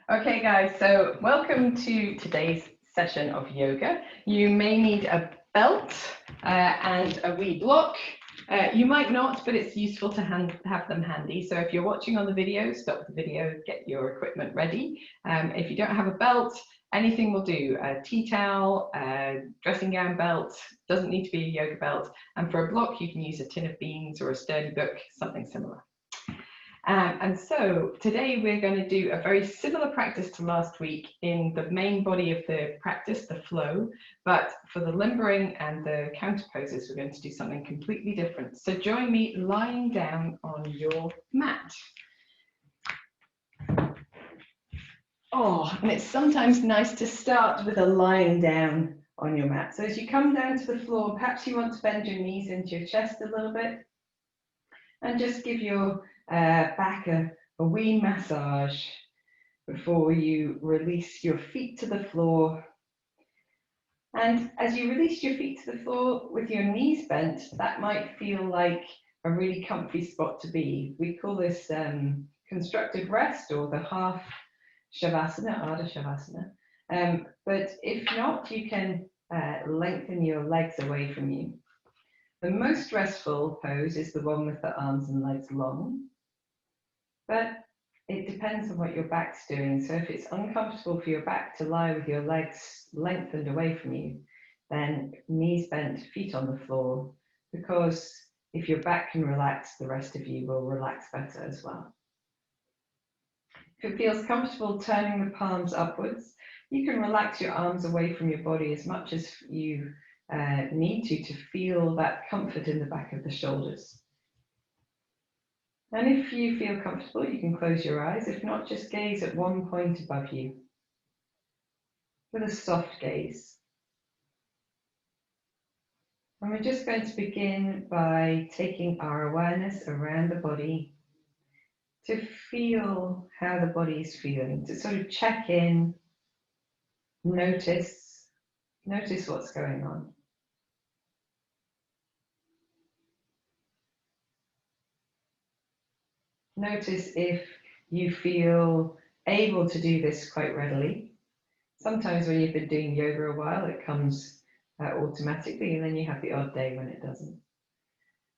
Okay, guys, so welcome to today's session of yoga. You may need a belt and a wee block. You might not, but it's useful to have them handy. So if you're watching on the video, stop the video, get your equipment ready. If you don't have a belt, anything will do. A tea towel, a dressing gown belt, doesn't need to be a yoga belt. And for a block, you can use a tin of beans or a sturdy book, something similar. And so today we're going to do a very similar practice to last week in the main body of the practice, the flow, but for the limbering and the counter poses, we're going to do something completely different. So join me lying down on your mat. Oh, and it's sometimes nice to start with a lying down on your mat. So as you come down to the floor, perhaps you want to bend your knees into your chest a little bit and just give your back a wee massage before you release your feet to the floor. And as you release your feet to the floor with your knees bent, that might feel like a really comfy spot to be. We call this constructive rest, or the half shavasana, Ardha Shavasana. But if not, you can lengthen your legs away from you. The most restful pose is the one with the arms and legs long, but it depends on what your back's doing. So if it's uncomfortable for your back to lie with your legs lengthened away from you, then knees bent, feet on the floor, because if your back can relax, the rest of you will relax better as well. If it feels comfortable turning the palms upwards, you can relax your arms away from your body as much as you need to feel that comfort in the back of the shoulders. And if you feel comfortable, you can close your eyes. If not, just gaze at one point above you with a soft gaze. And we're just going to begin by taking our awareness around the body to feel how the body is feeling, to sort of check in, notice what's going on. Notice if you feel able to do this quite readily. Sometimes when you've been doing yoga a while, it comes automatically, and then you have the odd day when it doesn't.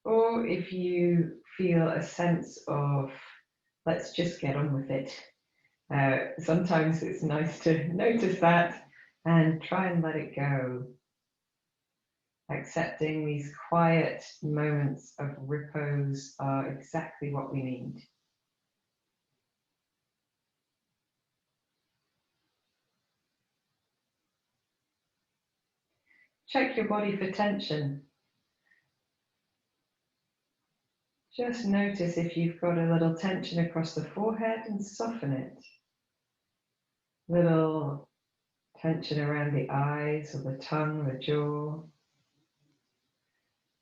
Or if you feel a sense of, let's just get on with it. Sometimes it's nice to notice that and try and let it go. Accepting these quiet moments of repose are exactly what we need. Check your body for tension. Just notice if you've got a little tension across the forehead and soften it. Little tension around the eyes or the tongue, the jaw.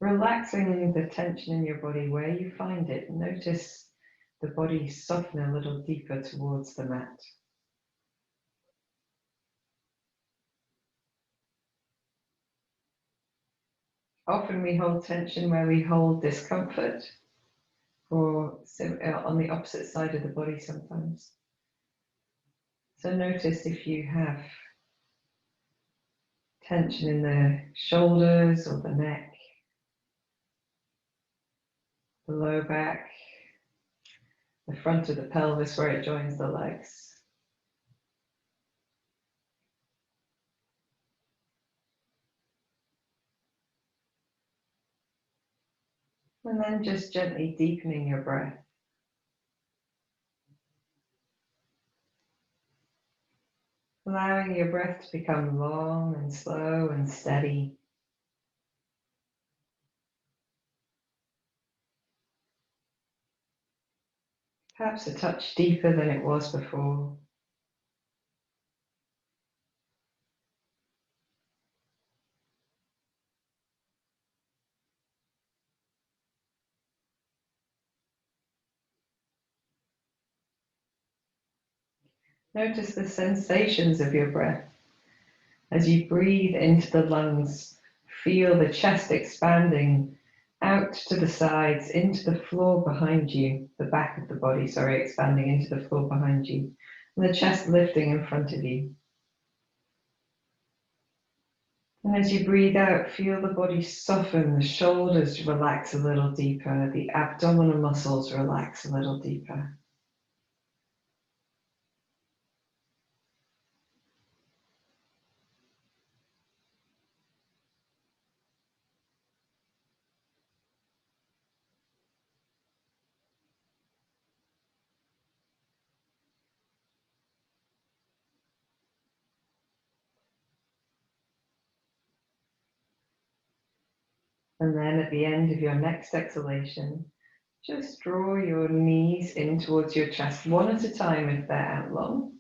Relaxing the tension in your body where you find it. Notice the body soften a little deeper towards the mat. Often we hold tension where we hold discomfort, or on the opposite side of the body sometimes. So notice if you have tension in the shoulders or the neck, the low back, the front of the pelvis where it joins the legs. And then just gently deepening your breath. Allowing your breath to become long and slow and steady. Perhaps a touch deeper than it was before. Notice the sensations of your breath. As you breathe into the lungs, feel the chest expanding out to the sides, into the floor behind you, the back of the body, expanding into the floor behind you. and the chest lifting in front of you. And as you breathe out, feel the body soften, the shoulders relax a little deeper, the abdominal muscles relax a little deeper. And then at the end of your next exhalation, just draw your knees in towards your chest, one at a time if they're out long.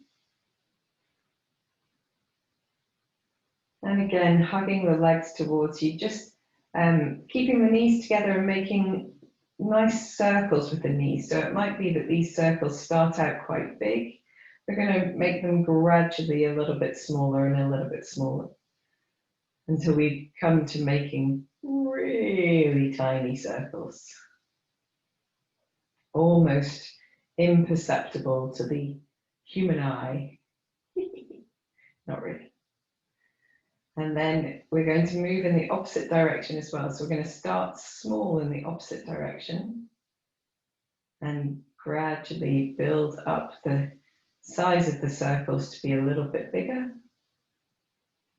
And again, hugging the legs towards you, just keeping the knees together and making nice circles with the knees. So it might be that these circles start out quite big. We're going to make them gradually a little bit smaller and a little bit smaller until we come to making really tiny circles, almost imperceptible to the human eye. Not really. And then we're going to move in the opposite direction as well. So we're going to start small in the opposite direction and gradually build up the size of the circles to be a little bit bigger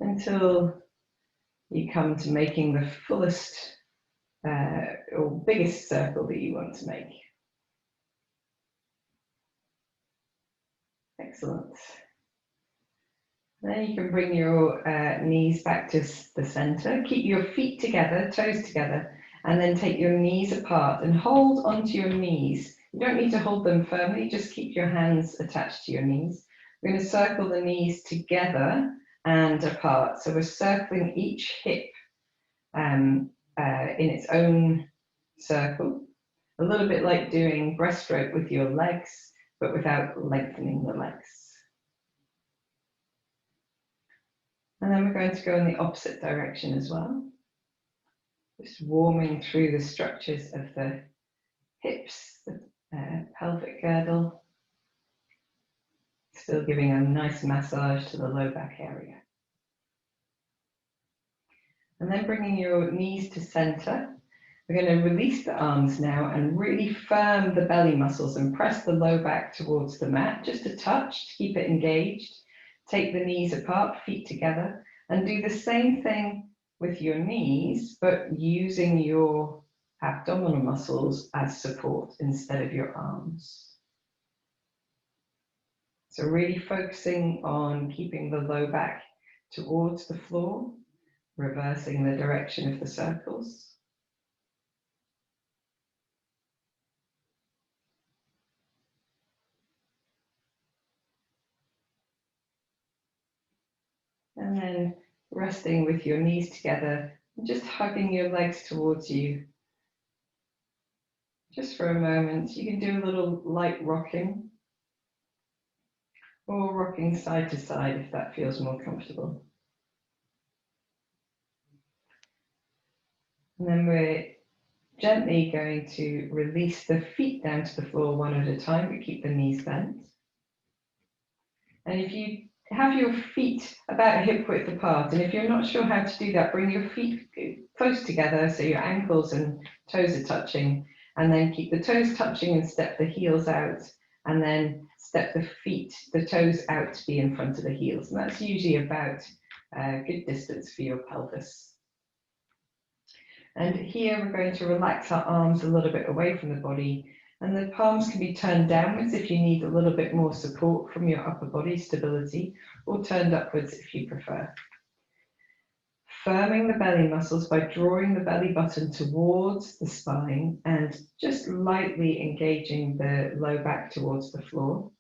until you come to making the fullest or biggest circle that you want to make. Excellent. Then you can bring your knees back to the center. Keep your feet together, toes together, and then take your knees apart and hold onto your knees. You don't need to hold them firmly, just keep your hands attached to your knees. We're going to circle the knees together and apart. So we're circling each hip in its own circle, a little bit like doing breaststroke with your legs, but without lengthening the legs. And then we're going to go in the opposite direction as well. Just warming through the structures of the hips, the pelvic girdle. Still giving a nice massage to the low back area. And then bringing your knees to center. We're going to release the arms now and really firm the belly muscles and press the low back towards the mat, just a touch to keep it engaged. Take the knees apart, feet together, and do the same thing with your knees, but using your abdominal muscles as support instead of your arms. So really focusing on keeping the low back towards the floor, reversing the direction of the circles. And then resting with your knees together and just hugging your legs towards you. Just for a moment, you can do a little light rocking or rocking side to side if that feels more comfortable. And then we're gently going to release the feet down to the floor one at a time, but keep the knees bent. And if you have your feet about hip width apart, and if you're not sure how to do that, bring your feet close together so your ankles and toes are touching, and then keep the toes touching and step the heels out, and then step the feet, the toes out to be in front of the heels. And that's usually about a good distance for your pelvis. And here we're going to relax our arms a little bit away from the body, and the palms can be turned downwards if you need a little bit more support from your upper body stability, or turned upwards if you prefer. Firming the belly muscles by drawing the belly button towards the spine and just lightly engaging the low back towards the floor.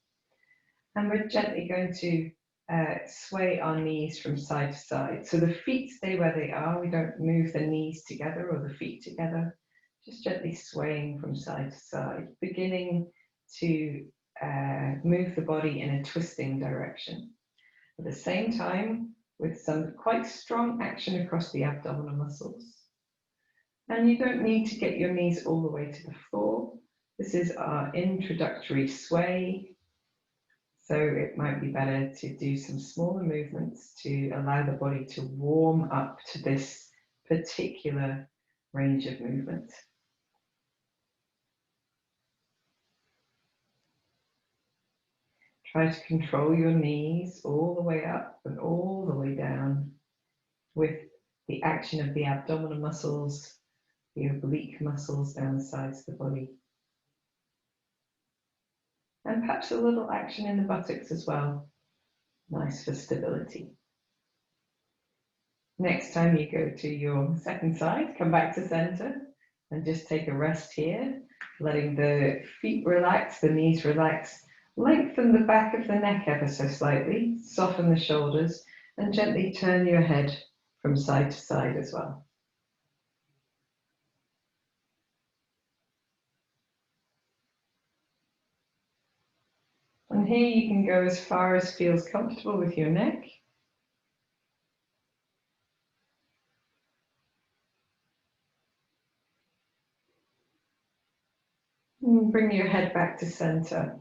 And we're gently going to sway our knees from side to side. So the feet stay where they are. We don't move the knees together or the feet together. Just gently swaying from side to side, beginning to move the body in a twisting direction. At the same time, with some quite strong action across the abdominal muscles. And you don't need to get your knees all the way to the floor. This is our introductory sway, So it might be better to do some smaller movements to allow the body to warm up to this particular range of movement. Try to control your knees all the way up and all the way down with the action of the abdominal muscles, the oblique muscles down the sides of the body. And perhaps a little action in the buttocks as well. Nice for stability. Next time you go to your second side, come back to center and just take a rest here, letting the feet relax, the knees relax, lengthen the back of the neck ever so slightly, soften the shoulders, and gently turn your head from side to side as well. And here you can go as far as feels comfortable with your neck. And bring your head back to center.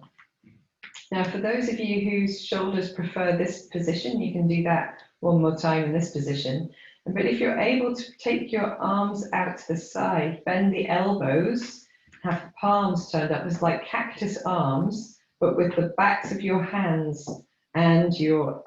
Now, for those of you whose shoulders prefer this position, you can do that one more time in this position. But if you're able to take your arms out to the side, bend the elbows, have the palms turned up, it's like cactus arms, but with the backs of your hands and your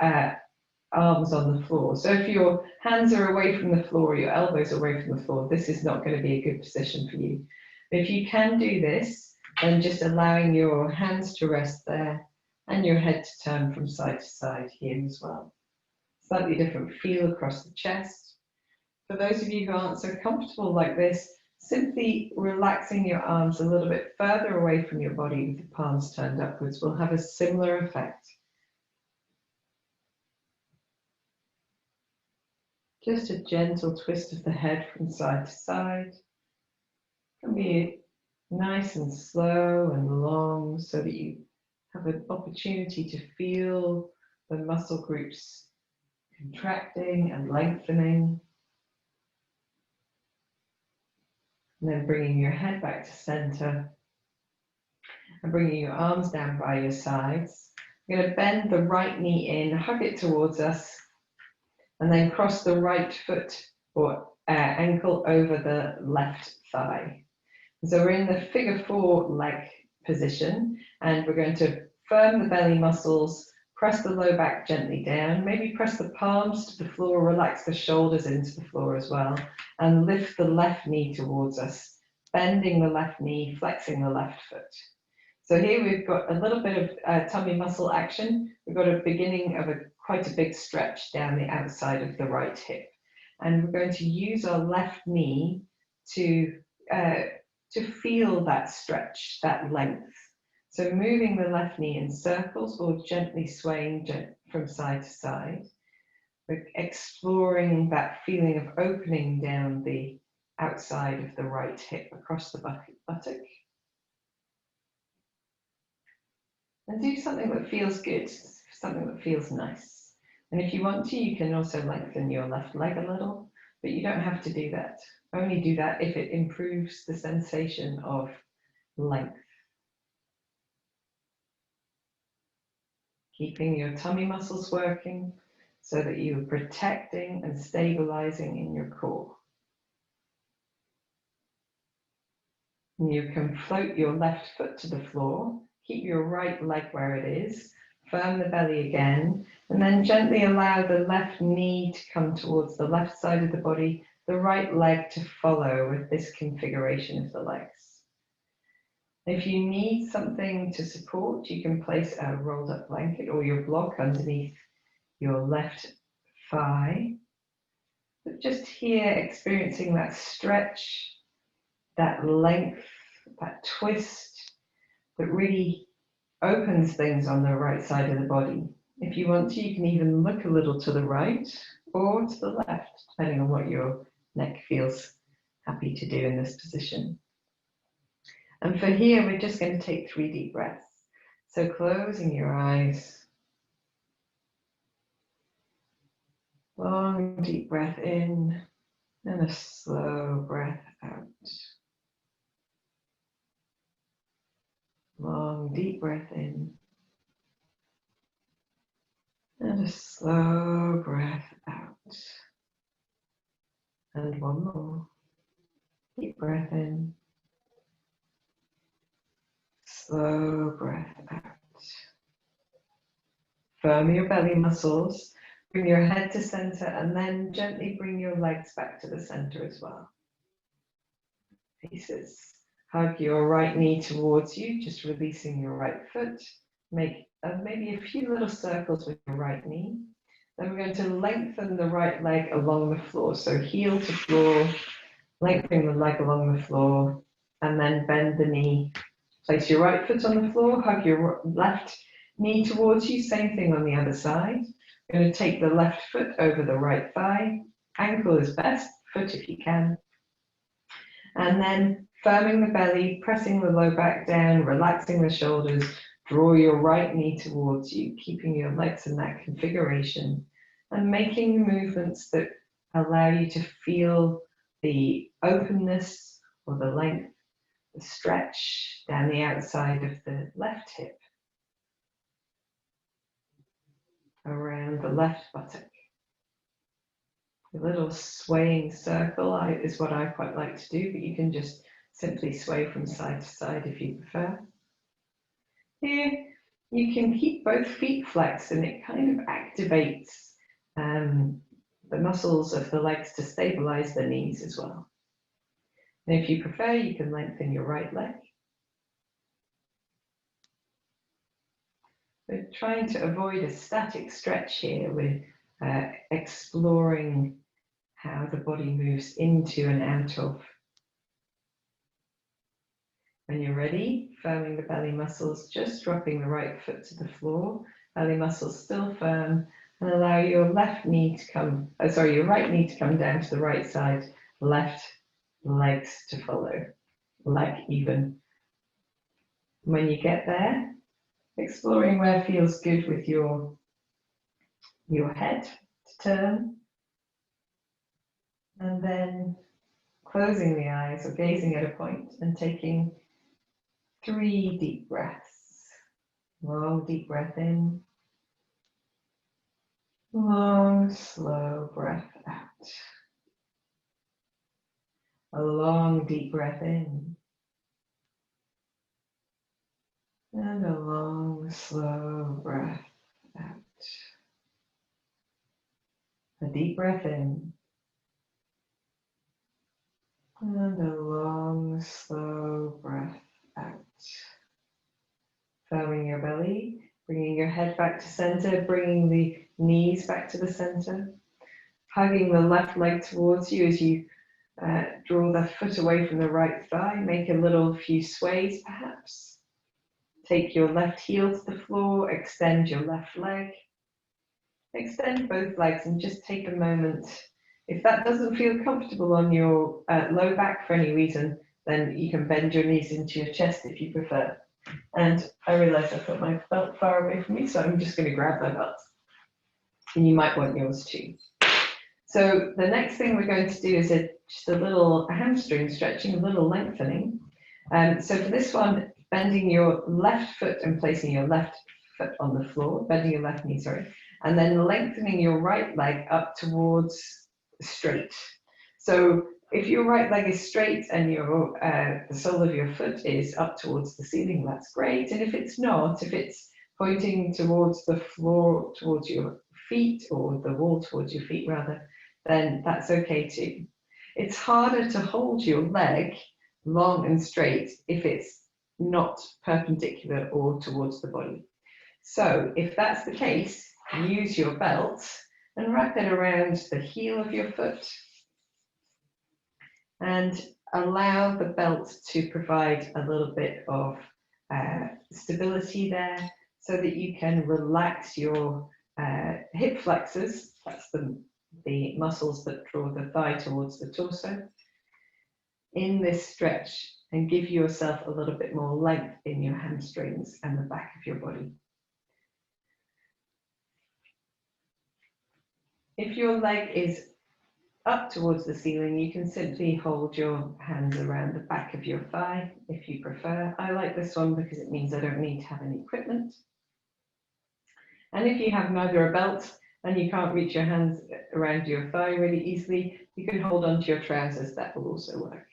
arms on the floor. So if your hands are away from the floor, your elbows are away from the floor, this is not going to be a good position for you. If you can do this, then just allowing your hands to rest there and your head to turn from side to side here as well. Slightly different feel across the chest. For those of you who aren't so comfortable like this, simply relaxing your arms a little bit further away from your body with the palms turned upwards will have a similar effect. Just a gentle twist of the head from side to side. It can be nice and slow and long so that you have an opportunity to feel the muscle groups contracting and lengthening. And then bringing your head back to center and bringing your arms down by your sides. You're going to bend the right knee in, hug it towards us, and then cross the right foot or ankle over the left thigh. So we're in the figure 4 leg position, and we're going to firm the belly muscles, press the low back gently down, maybe press the palms to the floor, relax the shoulders into the floor as well, and lift the left knee towards us, bending the left knee, flexing the left foot. So here we've got a little bit of tummy muscle action. We've got a beginning of quite a big stretch down the outside of the right hip. And we're going to use our left knee to feel that stretch, that length. So moving the left knee in circles or gently swaying from side to side. We're exploring that feeling of opening down the outside of the right hip across the buttock. And do something that feels good, something that feels nice. And if you want to, you can also lengthen your left leg a little, but you don't have to do that. Only do that if it improves the sensation of length. Keeping your tummy muscles working so that you're protecting and stabilizing in your core. And you can float your left foot to the floor, keep your right leg where it is, firm the belly again, and then gently allow the left knee to come towards the left side of the body, the right leg to follow with this configuration of the legs. If you need something to support, you can place a rolled up blanket or your block underneath your left thigh. But just here, experiencing that stretch, that length, that twist that really opens things on the right side of the body. If you want to, you can even look a little to the right or to the left, depending on what your neck feels happy to do in this position. And for here, we're just going to take 3 deep breaths. So closing your eyes, long deep breath in and a slow breath out. Long deep breath in And a slow breath out. And one more. Deep breath in. Slow breath out. Firm your belly muscles. Bring your head to center and then gently bring your legs back to the center as well. Pieces. Hug your right knee towards you, just releasing your right foot. Make maybe a few little circles with your right knee. Then we're going to lengthen the right leg along the floor. So heel to floor, lengthening the leg along the floor, and then bend the knee. Place your right foot on the floor, hug your left knee towards you, same thing on the other side. We're going to take the left foot over the right thigh. Ankle is best, foot if you can. And then firming the belly, pressing the low back down, relaxing the shoulders, draw your right knee towards you, keeping your legs in that configuration and making movements that allow you to feel the openness or the length, the stretch down the outside of the left hip, around the left buttock. A little swaying circle is what I quite like to do, but you can just simply sway from side to side if you prefer. Here, you can keep both feet flexed and it kind of activates the muscles of the legs to stabilize the knees as well. And if you prefer, you can lengthen your right leg. We're trying to avoid a static stretch here. We're exploring how the body moves into and out of. When you're ready, firming the belly muscles, just dropping the right foot to the floor, belly muscles still firm, and allow your left knee to come, your right knee to come down to the right side, left legs to follow, leg even. When you get there, exploring where feels good with your head to turn, and then closing the eyes or gazing at a point and taking 3 deep breaths. Long deep breath in, long slow breath out. A long deep breath in, and a long slow breath out. A deep breath in, and a long slow breath out. Firming your belly, bringing your head back to center, bringing the knees back to the center, hugging the left leg towards you as you draw the foot away from the right thigh, make a few sways perhaps. Take your left heel to the floor, extend your left leg. Extend both legs and just take a moment. If that doesn't feel comfortable on your low back for any reason, then you can bend your knees into your chest if you prefer. And I realize I've got my belt far away from me, so I'm just going to grab my belt. And you might want yours too. So the next thing we're going to do is just a little hamstring stretching, a little lengthening. So for this one, bending your left foot and placing your left foot on the floor, bending your left knee, sorry, and then lengthening your right leg up towards straight. So if your right leg is straight and the sole of your foot is up towards the ceiling, that's great. And if it's not, if it's pointing towards the floor, towards your feet, or the wall towards your feet rather, then that's okay too. It's harder to hold your leg long and straight if it's not perpendicular or towards the body. So if that's the case, use your belt and wrap it around the heel of your foot and allow the belt to provide a little bit of stability there so that you can relax your hip flexors. That's the muscles that draw the thigh towards the torso in this stretch, and give yourself a little bit more length in your hamstrings and the back of your body. If your leg is up towards the ceiling, you can simply hold your hands around the back of your thigh if you prefer. I like this one because it means I don't need to have any equipment. And if you have neither a belt and you can't reach your hands around your thigh really easily, you can hold onto your trousers. That will also work.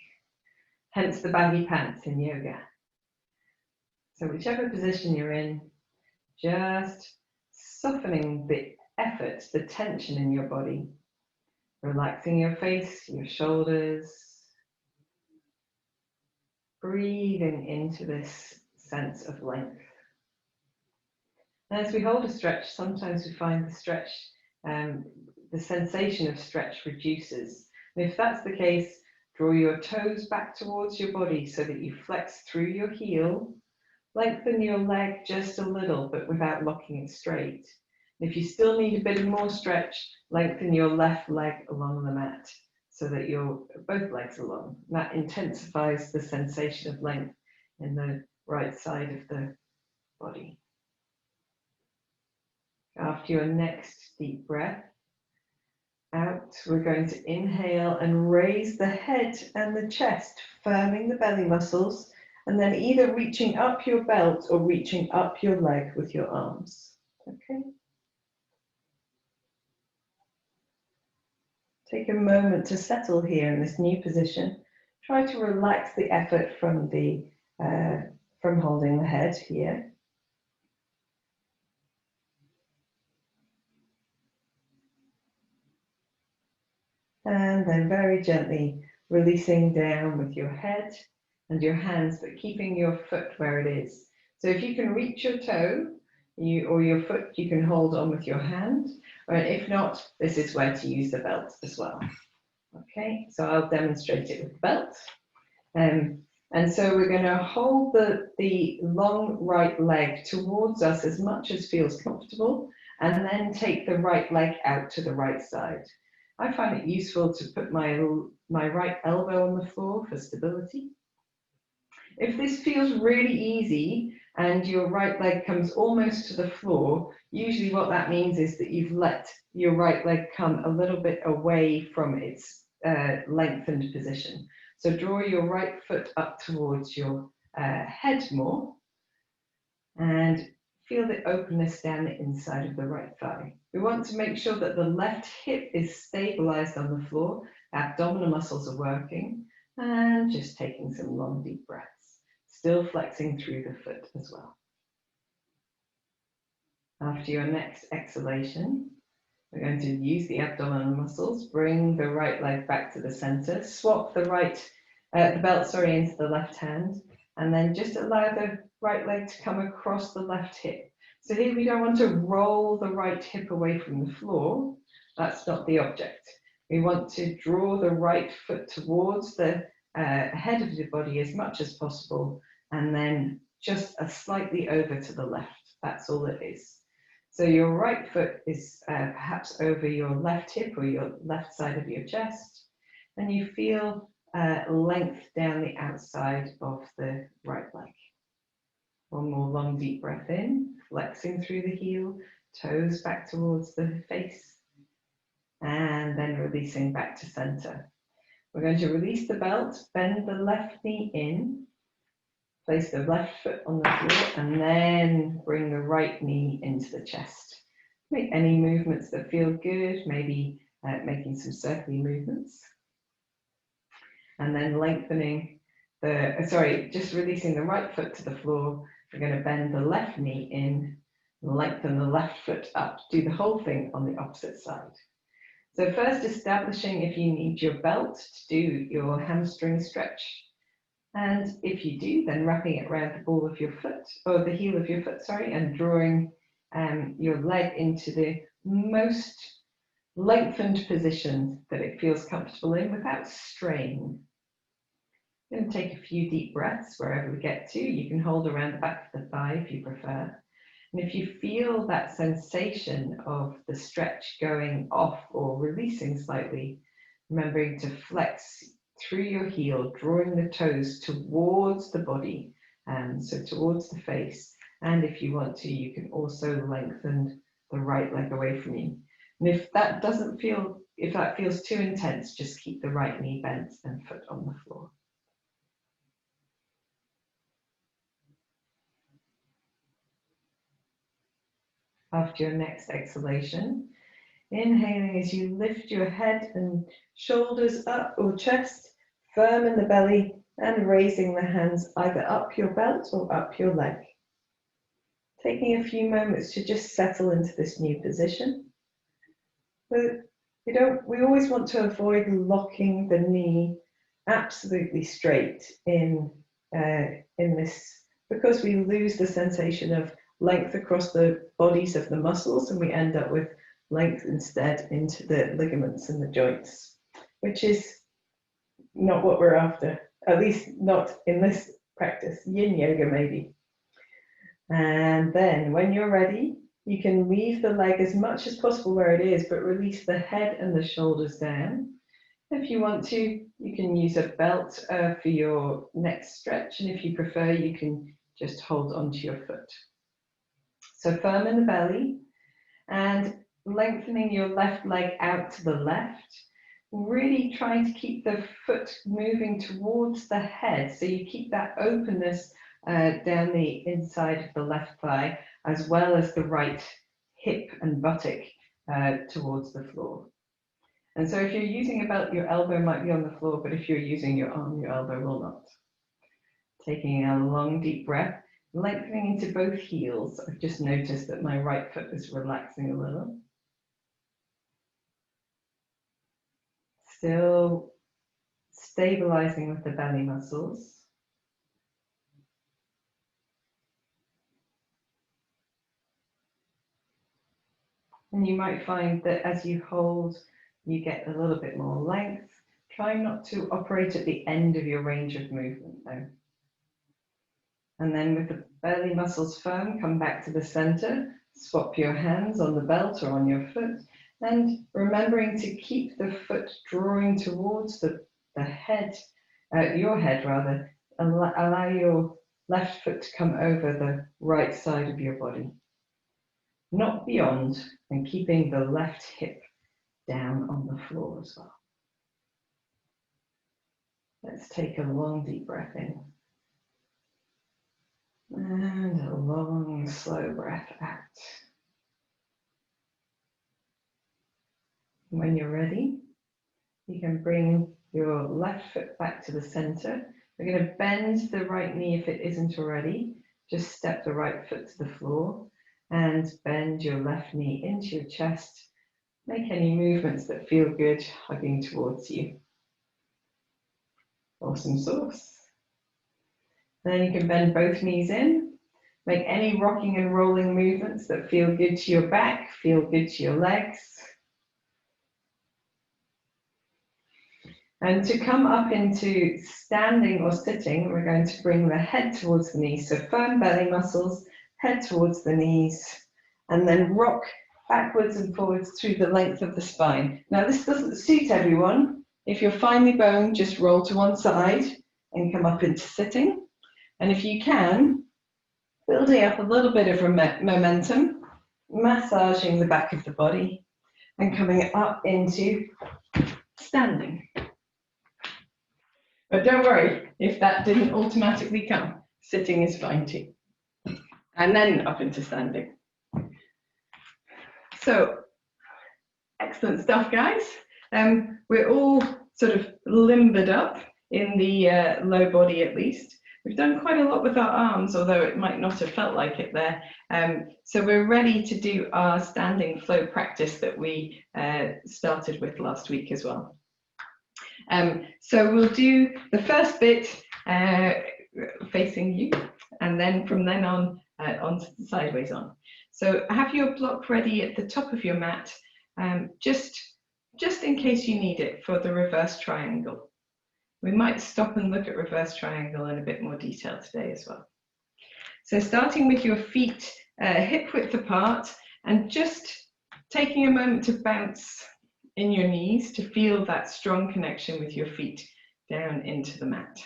Hence the baggy pants in yoga. So whichever position you're in, just softening the effort, the tension in your body, relaxing your face, your shoulders, breathing into this sense of length. And as we hold a stretch, sometimes we find the stretch, the sensation of stretch reduces. And if that's the case, draw your toes back towards your body so that you flex through your heel. Lengthen your leg just a little, but without locking it straight. If you still need a bit of more stretch, lengthen your left leg along the mat so that you're both legs along. That intensifies the sensation of length in the right side of the body. After your next deep breath out, we're going to inhale and raise the head and the chest, firming the belly muscles, and then either reaching up your belt or reaching up your leg with your arms. Okay. Take a moment to settle here in this new position. Try to relax the effort from holding the head here. And then very gently releasing down with your head and your hands, but keeping your foot where it is. So if you can reach your toe or your foot, you can hold on with your hand. Or if not, this is where to use the belt as well. Okay, so I'll demonstrate it with the belt. And so we're going to hold the long right leg towards us as much as feels comfortable, and then take the right leg out to the right side. I find it useful to put my right elbow on the floor for stability. If this feels really easy and your right leg comes almost to the floor, usually what that means is that you've let your right leg come a little bit away from its lengthened position. So draw your right foot up towards your head more and feel the openness down the inside of the right thigh. We want to make sure that the left hip is stabilized on the floor, abdominal muscles are working, and just taking some long deep breaths, still flexing through the foot as well. After your next exhalation, we're going to use the abdominal muscles, bring the right leg back to the center, swap the belt into the left hand, and then just allow the right leg to come across the left hip. So here we don't want to roll the right hip away from the floor. That's not the object. We want to draw the right foot towards the head of the body as much as possible, and then just slightly over to the left. That's all it is. So your right foot is perhaps over your left hip or your left side of your chest, and you feel length down the outside of the right leg. One more long deep breath in, flexing through the heel, toes back towards the face, and then releasing back to center. We're going to release the belt, bend the left knee in, place the left foot on the floor, and then bring the right knee into the chest. Make any movements that feel good, maybe making some circling movements. And then lengthening just releasing the right foot to the floor. We're going to bend the left knee in, lengthen the left foot up, do the whole thing on the opposite side. So first establishing if you need your belt to do your hamstring stretch. And if you do, then wrapping it around the ball of your foot, or the heel of your foot, and drawing your leg into the most lengthened position that it feels comfortable in without strain. I'm going to take a few deep breaths wherever we get to. You can hold around the back of the thigh if you prefer. And if you feel that sensation of the stretch going off or releasing slightly, remembering to flex through your heel, drawing the toes towards the body, so towards the face. And if you want to, you can also lengthen the right leg away from you. And if that feels too intense, just keep the right knee bent and foot on the floor. after your next exhalation. Inhaling as you lift your head and shoulders up or chest, firm in the belly, and raising the hands either up your belt or up your leg. Taking a few moments to just settle into this new position. We always want to avoid locking the knee absolutely straight in this, because we lose the sensation of length across the bodies of the muscles, and we end up with length instead into the ligaments and the joints, which is not what we're after, at least not in this practice. Yin yoga maybe. And then when you're ready, you can leave the leg as much as possible where it is, but release the head and the shoulders down. If you want to, you can use a belt for your next stretch, and if you prefer, you can just hold onto your foot. So firm in the belly and lengthening your left leg out to the left, really trying to keep the foot moving towards the head, so you keep that openness down the inside of the left thigh, as well as the right hip and buttock towards the floor. And so if you're using a belt, your elbow might be on the floor, but if you're using your arm, your elbow will not. Taking a long, deep breath, lengthening into both heels. I've just noticed that my right foot is relaxing a little. Still stabilizing with the belly muscles. And you might find that as you hold, you get a little bit more length. Try not to operate at the end of your range of movement though. And then with the belly muscles firm, come back to the center, swap your hands on the belt or on your foot, and remembering to keep the foot drawing towards the head, your head rather, and allow your left foot to come over the right side of your body. Not beyond, and keeping the left hip down on the floor as well. Let's take a long deep breath in. And a long slow breath out. When you're ready, you can bring your left foot back to the center. We're going to bend the right knee if it isn't already. Just step the right foot to the floor and bend your left knee into your chest. Make any movements that feel good, hugging towards you. Awesome sauce. Then you can bend both knees in. Make any rocking and rolling movements that feel good to your back, feel good to your legs. And to come up into standing or sitting, we're going to bring the head towards the knees. So firm belly muscles, head towards the knees, and then rock backwards and forwards through the length of the spine. Now this doesn't suit everyone. If you're finely boned, just roll to one side and come up into sitting. And if you can, building up a little bit of momentum, massaging the back of the body and coming up into standing. But don't worry, if that didn't automatically come, sitting is fine too. And then up into standing. So, excellent stuff, guys. We're all sort of limbered up in the low body at least. We've done quite a lot with our arms, although it might not have felt like it there. So we're ready to do our standing flow practice that we started with last week as well. So we'll do the first bit facing you, and then from then on, onto the sideways on. So have your block ready at the top of your mat, just in case you need it for the reverse triangle. We might stop and look at reverse triangle in a bit more detail today as well. So starting with your feet hip width apart, and just taking a moment to bounce in your knees to feel that strong connection with your feet down into the mat.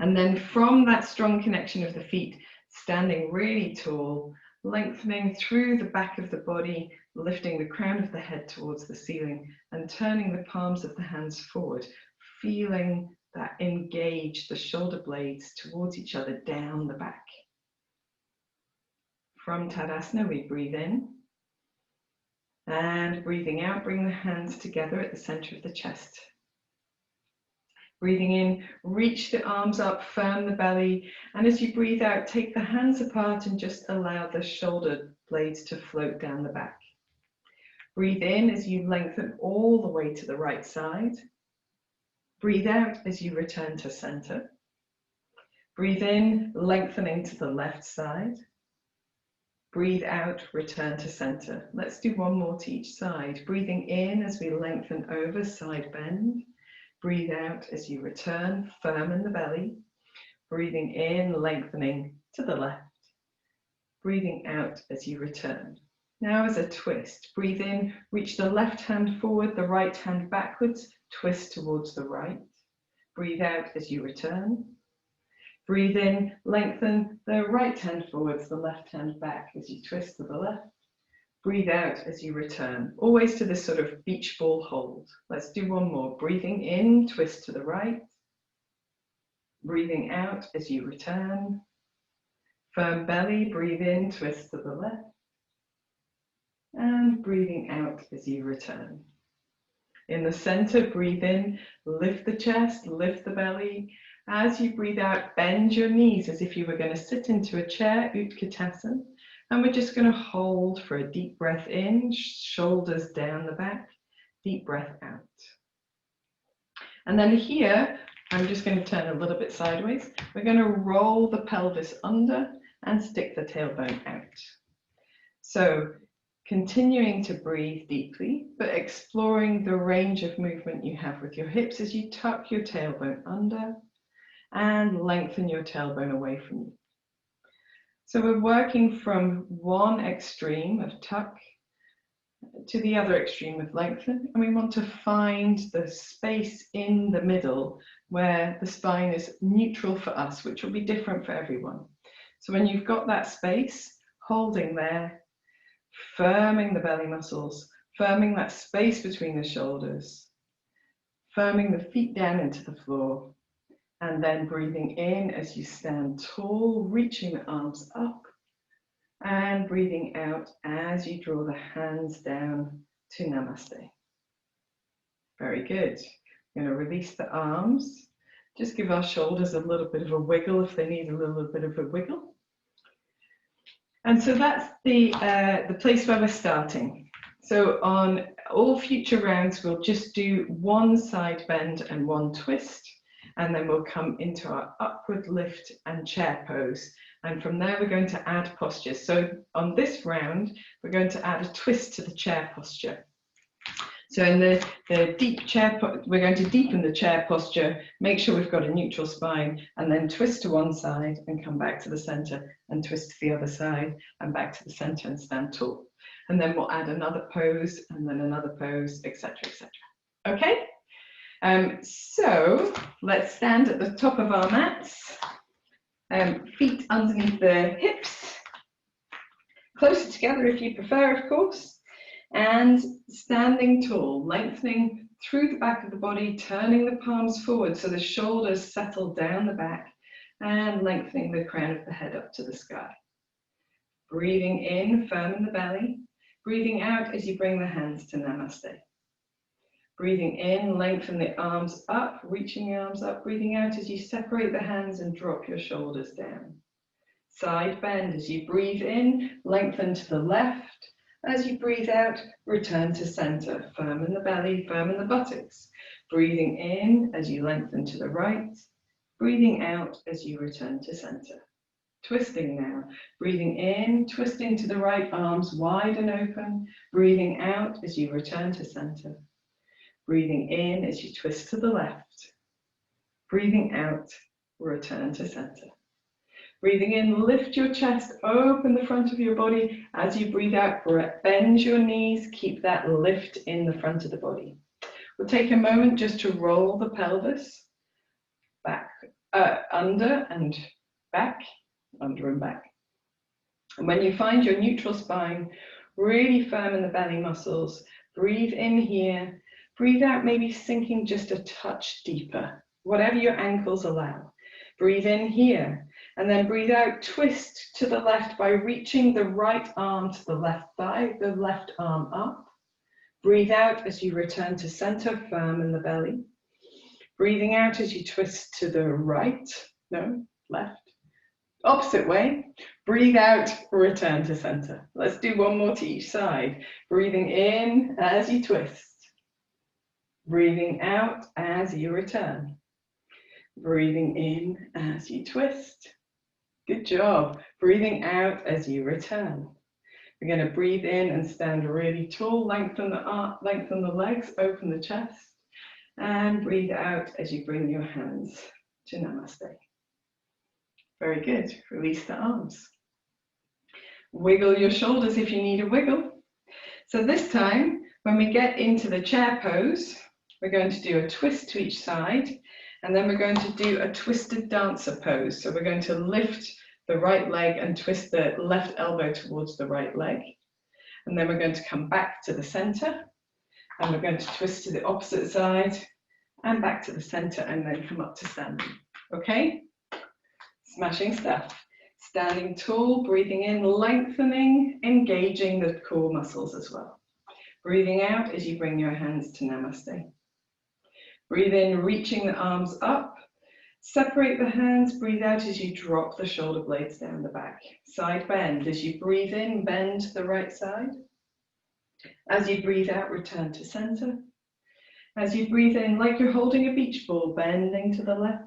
And then from that strong connection of the feet, standing really tall, lengthening through the back of the body, lifting the crown of the head towards the ceiling and turning the palms of the hands forward, feeling that engage the shoulder blades towards each other down the back. From Tadasana, we breathe in. And breathing out, bring the hands together at the center of the chest. Breathing in, reach the arms up, firm the belly. And as you breathe out, take the hands apart and just allow the shoulder blades to float down the back. Breathe in as you lengthen all the way to the right side. Breathe out as you return to center. Breathe in, lengthening to the left side. Breathe out, return to center. Let's do one more to each side. Breathing in as we lengthen over, side bend. Breathe out as you return, firm in the belly. Breathing in, lengthening to the left. Breathing out as you return. Now as a twist, breathe in, reach the left hand forward, the right hand backwards, twist towards the right. Breathe out as you return. Breathe in, lengthen the right hand forwards, the left hand back as you twist to the left. Breathe out as you return, always to this sort of beach ball hold. Let's do one more. Breathing in, twist to the right. Breathing out as you return. Firm belly, breathe in, twist to the left. And breathing out as you return. In the center, breathe in, lift the chest, lift the belly. As you breathe out, bend your knees as if you were going to sit into a chair, Utkatasana. And we're just going to hold for a deep breath in, shoulders down the back, deep breath out. And then here, I'm just going to turn a little bit sideways. We're going to roll the pelvis under and stick the tailbone out. So continuing to breathe deeply, but exploring the range of movement you have with your hips as you tuck your tailbone under and lengthen your tailbone away from you. So we're working from one extreme of tuck to the other extreme of lengthen, and we want to find the space in the middle where the spine is neutral for us, which will be different for everyone. So when you've got that space, holding there, firming the belly muscles, firming that space between the shoulders, firming the feet down into the floor, and then breathing in as you stand tall, reaching the arms up, and breathing out as you draw the hands down to Namaste. Very good. We're going to release the arms. Just give our shoulders a little bit of a wiggle if they need a little bit of a wiggle. And so that's the place where we're starting. So on all future rounds, we'll just do one side bend and one twist. And then we'll come into our upward lift and chair pose. And from there, we're going to add postures. So on this round, we're going to add a twist to the chair posture. So in the deep chair, we're going to deepen the chair posture, make sure we've got a neutral spine, and then twist to one side and come back to the center and twist to the other side and back to the center and stand tall. And then we'll add another pose and then another pose, etc., etc. Okay? So let's stand at the top of our mats, feet underneath the hips, closer together if you prefer, of course, and standing tall, lengthening through the back of the body, turning the palms forward so the shoulders settle down the back and lengthening the crown of the head up to the sky. Breathing in, firm in the belly, breathing out as you bring the hands to Namaste. Breathing in, lengthen the arms up, reaching the arms up. Breathing out as you separate the hands and drop your shoulders down. Side bend as you breathe in, lengthen to the left. As you breathe out, return to center. Firm in the belly, firm in the buttocks. Breathing in as you lengthen to the right. Breathing out as you return to center. Twisting now. Breathing in, twisting to the right, arms wide and open. Breathing out as you return to center. Breathing in as you twist to the left. Breathing out, return to center. Breathing in, lift your chest, open the front of your body. As you breathe out, bend your knees, keep that lift in the front of the body. We'll take a moment just to roll the pelvis back, under and back, under and back. And when you find your neutral spine, really firm in the belly muscles, breathe in here. Breathe out, maybe sinking just a touch deeper, whatever your ankles allow. Breathe in here, And then breathe out, twist to the left by reaching the right arm to the left thigh, the left arm up. Breathe out as you return to center, firm in the belly. Breathing out as you twist to the right, no, left. Opposite way. Breathe out, return to center. Let's do one more to each side. Breathing in as you twist. Breathing out as you return. Breathing in as you twist. Good job. Breathing out as you return. We're going to breathe in and stand really tall. Lengthen the arm, lengthen the legs, open the chest. And breathe out as you bring your hands to Namaste. Very good. Release the arms. Wiggle your shoulders if you need a wiggle. So this time, when we get into the chair pose, we're going to do a twist to each side, and then we're going to do a twisted dancer pose. So we're going to lift the right leg and twist the left elbow towards the right leg. And then we're going to come back to the center, and we're going to twist to the opposite side and back to the center, and then come up to standing. Okay? Smashing stuff. Standing tall, breathing in, lengthening, engaging the core muscles as well. Breathing out as you bring your hands to Namaste. Breathe in, reaching the arms up. Separate the hands, breathe out as you drop the shoulder blades down the back. Side bend. As you breathe in, bend to the right side. As you breathe out, return to center. As you breathe in, like you're holding a beach ball, bending to the left.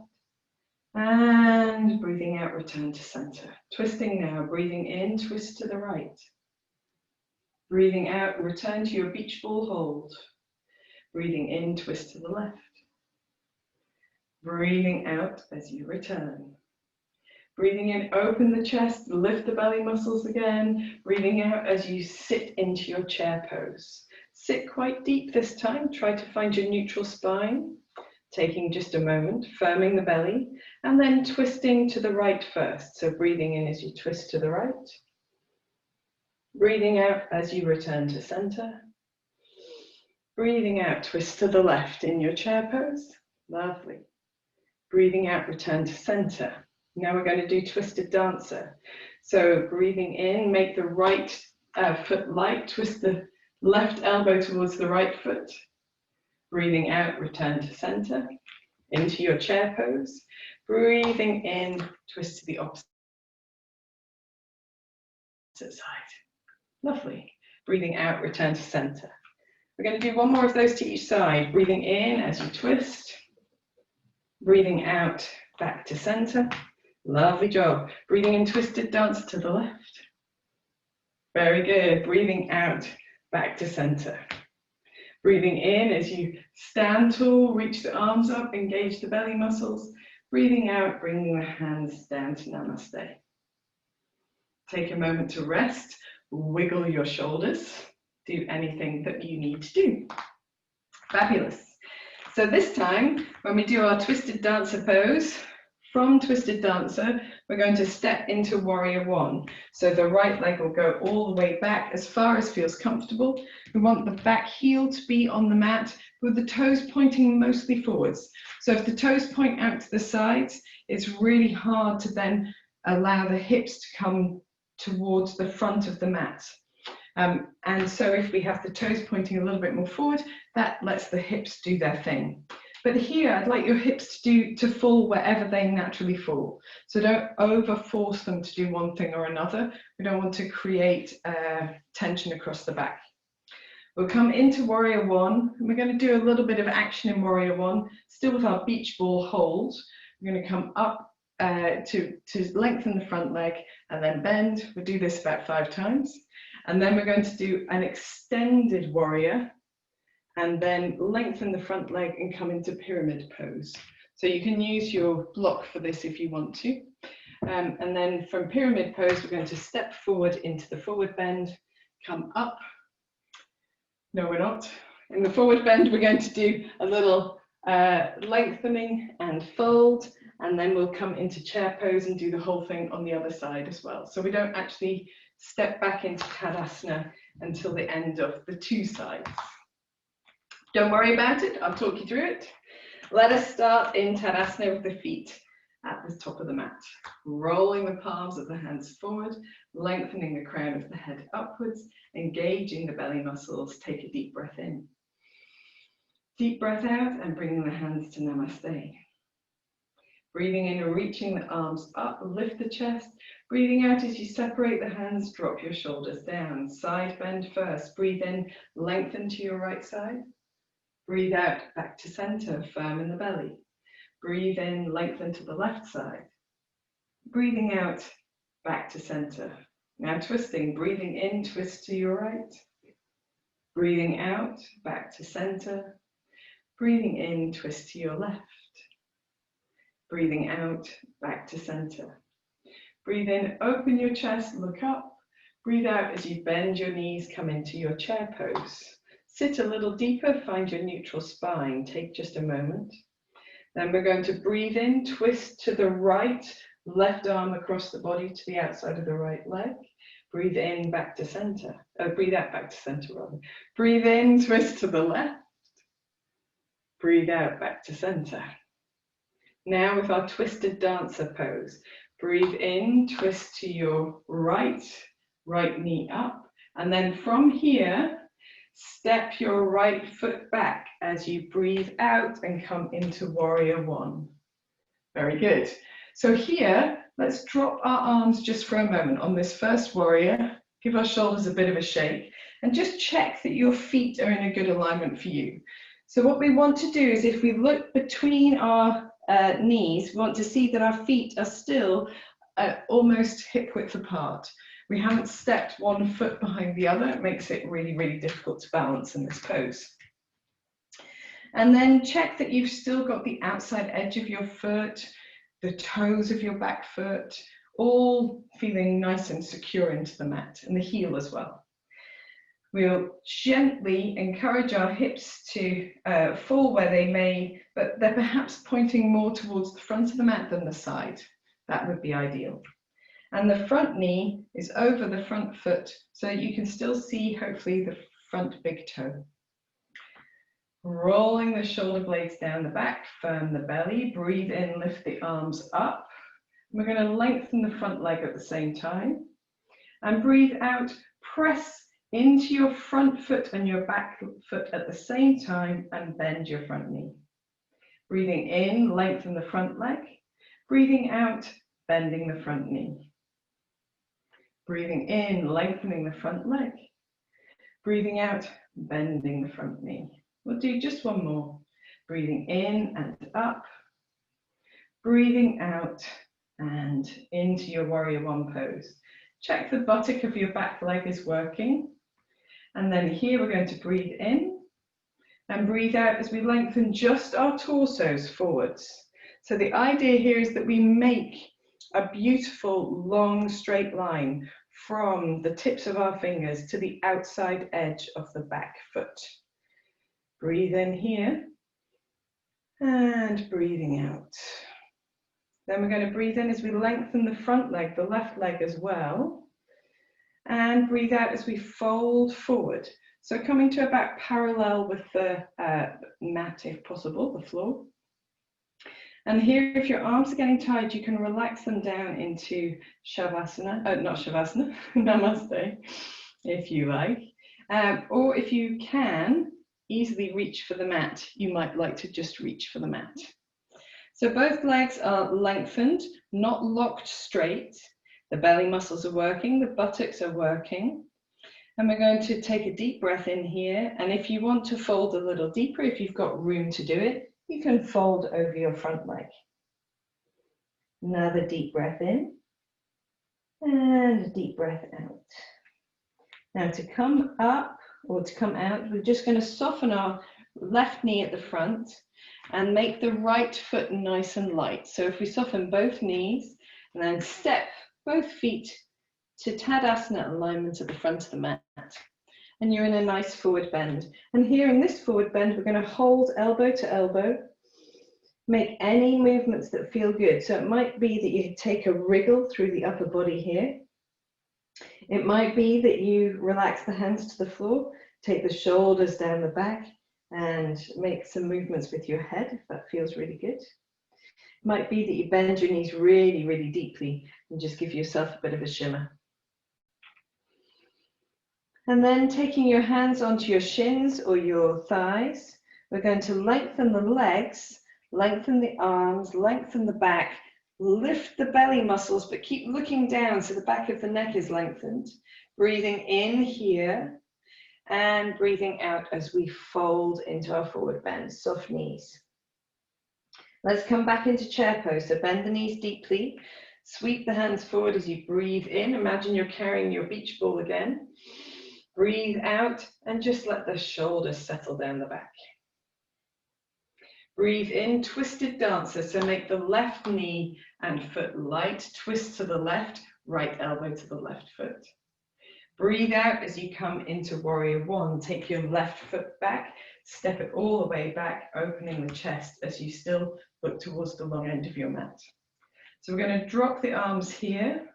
And breathing out, return to center. Twisting now, breathing in, twist to the right. Breathing out, return to your beach ball hold. Breathing in, twist to the left. Breathing out as you return. Breathing in, open the chest, lift the belly muscles again. Breathing out as you sit into your chair pose. Sit quite deep this time. Try to find your neutral spine. Taking just a moment, firming the belly, and then twisting to the right first. So breathing in as you twist to the right. Breathing out as you return to center. Breathing out, twist to the left in your chair pose. Lovely. Breathing out, return to center. Now we're going to do twisted dancer. So breathing in, make the right foot light, twist the left elbow towards the right foot. Breathing out, return to center, into your chair pose. Breathing in, twist to the opposite side. Lovely. Breathing out, return to center. We're going to do one more of those to each side. Breathing in as you twist. Breathing out, back to center. Lovely job. Breathing in, twisted dance to the left. Very good. Breathing out, back to center. Breathing in as you stand tall, reach the arms up, engage the belly muscles. Breathing out, bringing the hands down to Namaste. Take a moment to rest, wiggle your shoulders, do anything that you need to do. Fabulous. So this time, when we do our twisted dancer pose, from twisted dancer, we're going to step into warrior one. So the right leg will go all the way back as far as feels comfortable. We want the back heel to be on the mat with the toes pointing mostly forwards. So if the toes point out to the sides, it's really hard to then allow the hips to come towards the front of the mat. And so if we have the toes pointing a little bit more forward, that lets the hips do their thing. But here, I'd like your hips to fall wherever they naturally fall. So don't over-force them to do one thing or another. We don't want to create tension across the back. We'll come into warrior one, and we're going to do a little bit of action in warrior one, still with our beach ball hold. We're going to come up to lengthen the front leg and then bend. We'll do this about 5 times. And then we're going to do an extended warrior, and then lengthen the front leg and come into pyramid pose. So you can use your block for this if you want to. And then from pyramid pose, we're going to step forward into the forward bend, come up. No, we're not. In the forward bend, we're going to do a little lengthening and fold, and then we'll come into chair pose and do the whole thing on the other side as well. So we don't actually step back into Tadasana until the end of the 2 sides. Don't worry about it, I'll talk you through it. Let us start in Tadasana with the feet at the top of the mat. Rolling the palms of the hands forward, lengthening the crown of the head upwards, engaging the belly muscles. Take a deep breath in. Deep breath out and bringing the hands to Namaste. Breathing in and reaching the arms up, lift the chest. Breathing out as you separate the hands, drop your shoulders down. Side bend first. Breathe in, lengthen to your right side. Breathe out, back to center, firm in the belly. Breathe in, lengthen to the left side. Breathing out, back to center. Now twisting, breathing in, twist to your right. Breathing out, back to center. Breathing in, twist to your left. Breathing out, back to center. Breathe in, open your chest, look up. Breathe out as you bend your knees, come into your chair pose. Sit a little deeper, find your neutral spine. Take just a moment. Then we're going to breathe in, twist to the right, left arm across the body to the outside of the right leg. Breathe in, back to center. Breathe out, back to center rather. Breathe in, twist to the left. Breathe out, back to center. Now with our twisted dancer pose, breathe in, twist to your right, right knee up, and then from here, step your right foot back as you breathe out and come into warrior one. Very good. So here, let's drop our arms just for a moment on this first warrior, give our shoulders a bit of a shake, and just check that your feet are in a good alignment for you. So what we want to do is if we look between our knees, we want to see that our feet are still almost hip width apart. We haven't stepped one foot behind the other. It makes it really, really difficult to balance in this pose. And then check that you've still got the outside edge of your foot, the toes of your back foot, all feeling nice and secure into the mat, and the heel as well. We'll gently encourage our hips to fall where they may, but they're perhaps pointing more towards the front of the mat than the side. That would be ideal. And the front knee is over the front foot, so you can still see, hopefully, the front big toe. Rolling the shoulder blades down the back, firm the belly, breathe in, lift the arms up. We're going to lengthen the front leg at the same time. And breathe out, press into your front foot and your back foot at the same time and bend your front knee. Breathing in, lengthen the front leg. Breathing out, bending the front knee. Breathing in, lengthening the front leg. Breathing out, bending the front knee. We'll do just one more. Breathing in and up. Breathing out and into your warrior one pose. Check the buttock of your back leg is working. And then here we're going to breathe in and breathe out as we lengthen just our torsos forwards. So the idea here is that we make a beautiful long straight line from the tips of our fingers to the outside edge of the back foot. Breathe in here and breathing out. Then we're going to breathe in as we lengthen the front leg, the left leg as well. And breathe out as we fold forward. So coming to about parallel with the mat if possible, the floor. And here, if your arms are getting tired, you can relax them down into Shavasana, not Shavasana, Namaste, if you like. Or if you can easily reach for the mat, you might like to just reach for the mat. So both legs are lengthened, not locked straight. The belly muscles are working, the buttocks are working. And we're going to take a deep breath in here. And if you want to fold a little deeper, if you've got room to do it, you can fold over your front leg. Another deep breath in and a deep breath out. Now to come up or to come out, we're just going to soften our left knee at the front and make the right foot nice and light. So if we soften both knees and then step both feet to Tadasana alignment at the front of the mat. And you're in a nice forward bend. And here in this forward bend, we're going to hold elbow to elbow. Make any movements that feel good. So it might be that you take a wriggle through the upper body here. It might be that you relax the hands to the floor, take the shoulders down the back and make some movements with your head if that feels really good. Might be that you bend your knees really, really deeply and just give yourself a bit of a shimmer. And then taking your hands onto your shins or your thighs, we're going to lengthen the legs, lengthen the arms, lengthen the back, lift the belly muscles, but keep looking down so the back of the neck is lengthened. Breathing in here and breathing out as we fold into our forward bend, soft knees. Let's come back into chair pose. So bend the knees deeply, sweep the hands forward as you breathe in. Imagine you're carrying your beach ball again. Breathe out and just let the shoulders settle down the back. Breathe in, twisted dancer. So make the left knee and foot light. Twist to the left, right elbow to the left foot. Breathe out as you come into warrior one. Take your left foot back, step it all the way back, opening the chest as you still look towards the long end of your mat. So we're going to drop the arms here.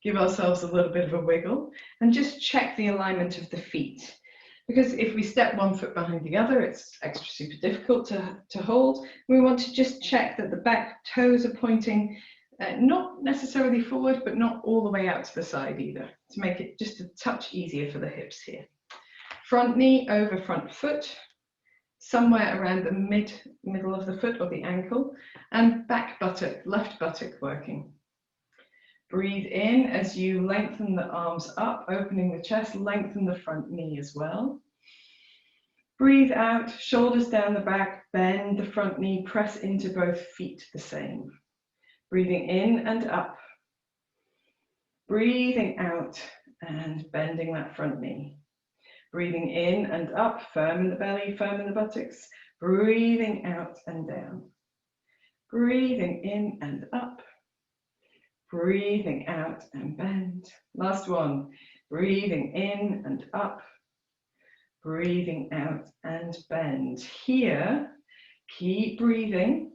Give ourselves a little bit of a wiggle and just check the alignment of the feet. Because if we step one foot behind the other, it's extra super difficult to hold. We want to just check that the back toes are pointing not necessarily forward, but not all the way out to the side either, to make it just a touch easier for the hips here. Front knee over front foot, somewhere around the middle of the foot or the ankle, and back buttock, left buttock working. Breathe in as you lengthen the arms up, opening the chest, lengthen the front knee as well. Breathe out, shoulders down the back, bend the front knee, press into both feet the same. Breathing in and up. Breathing out and bending that front knee. Breathing in and up, firm in the belly, firm in the buttocks. Breathing out and down. Breathing in and up. Breathing out and bend. Last one. Breathing in and up. Breathing out and bend. Here, keep breathing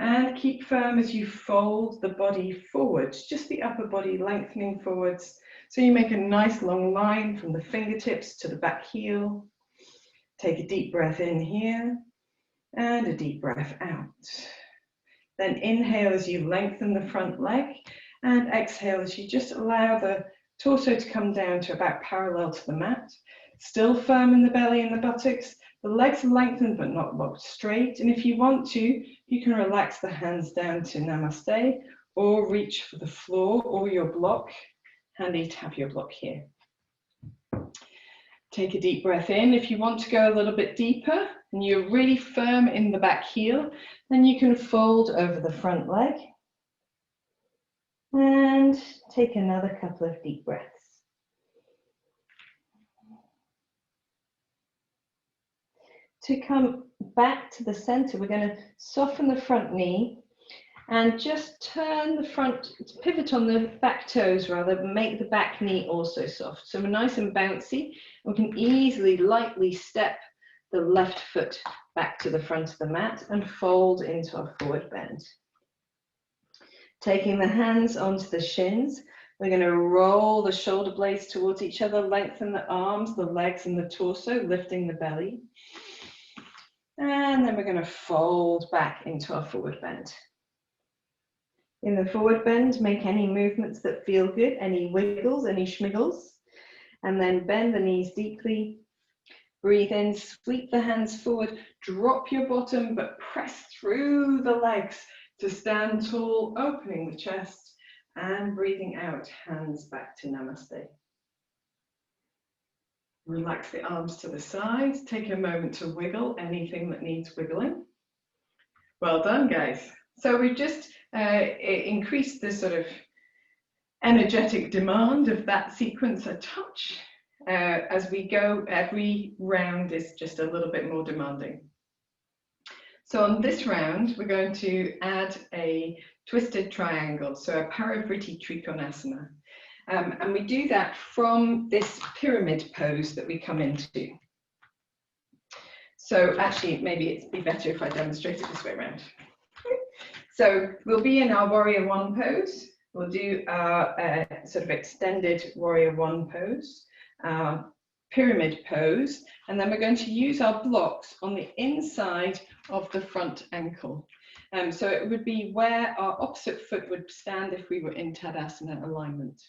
and keep firm as you fold the body forwards, just the upper body lengthening forwards. So you make a nice long line from the fingertips to the back heel. Take a deep breath in here and a deep breath out. Then inhale as you lengthen the front leg and exhale as you just allow the torso to come down to about parallel to the mat. Still firm in the belly and the buttocks. The legs are lengthened but not locked straight. And if you want to, you can relax the hands down to Namaste or reach for the floor or your block. Handy to have your block here. Take a deep breath in. If you want to go a little bit deeper and you're really firm in the back heel, then you can fold over the front leg and take another couple of deep breaths. To come back to the center, we're going to soften the front knee and just turn the front, pivot on the back toes rather, make the back knee also soft. So we're nice and bouncy. We can easily, lightly step the left foot back to the front of the mat and fold into our forward bend. Taking the hands onto the shins, we're going to roll the shoulder blades towards each other, lengthen the arms, the legs and the torso, lifting the belly. And then we're going to fold back into our forward bend. In the forward bend, make any movements that feel good, any wiggles, any schmiggles, and then bend the knees deeply. Breathe in, sweep the hands forward, drop your bottom, but press through the legs to stand tall, opening the chest, and breathing out, hands back to Namaste. Relax the arms to the sides. Take a moment to wiggle anything that needs wiggling. Well done, guys. So we've just increased the sort of energetic demand of that sequence a touch. As we go, every round is just a little bit more demanding. So on this round, we're going to add a twisted triangle, so a Parivriti Trikonasana. And we do that from this pyramid pose that we come into. So actually, maybe it'd be better if I demonstrate it this way around. So we'll be in our warrior one pose. We'll do our sort of extended warrior one pose, pyramid pose, and then we're going to use our blocks on the inside of the front ankle. So it would be where our opposite foot would stand if we were in Tadasana alignment.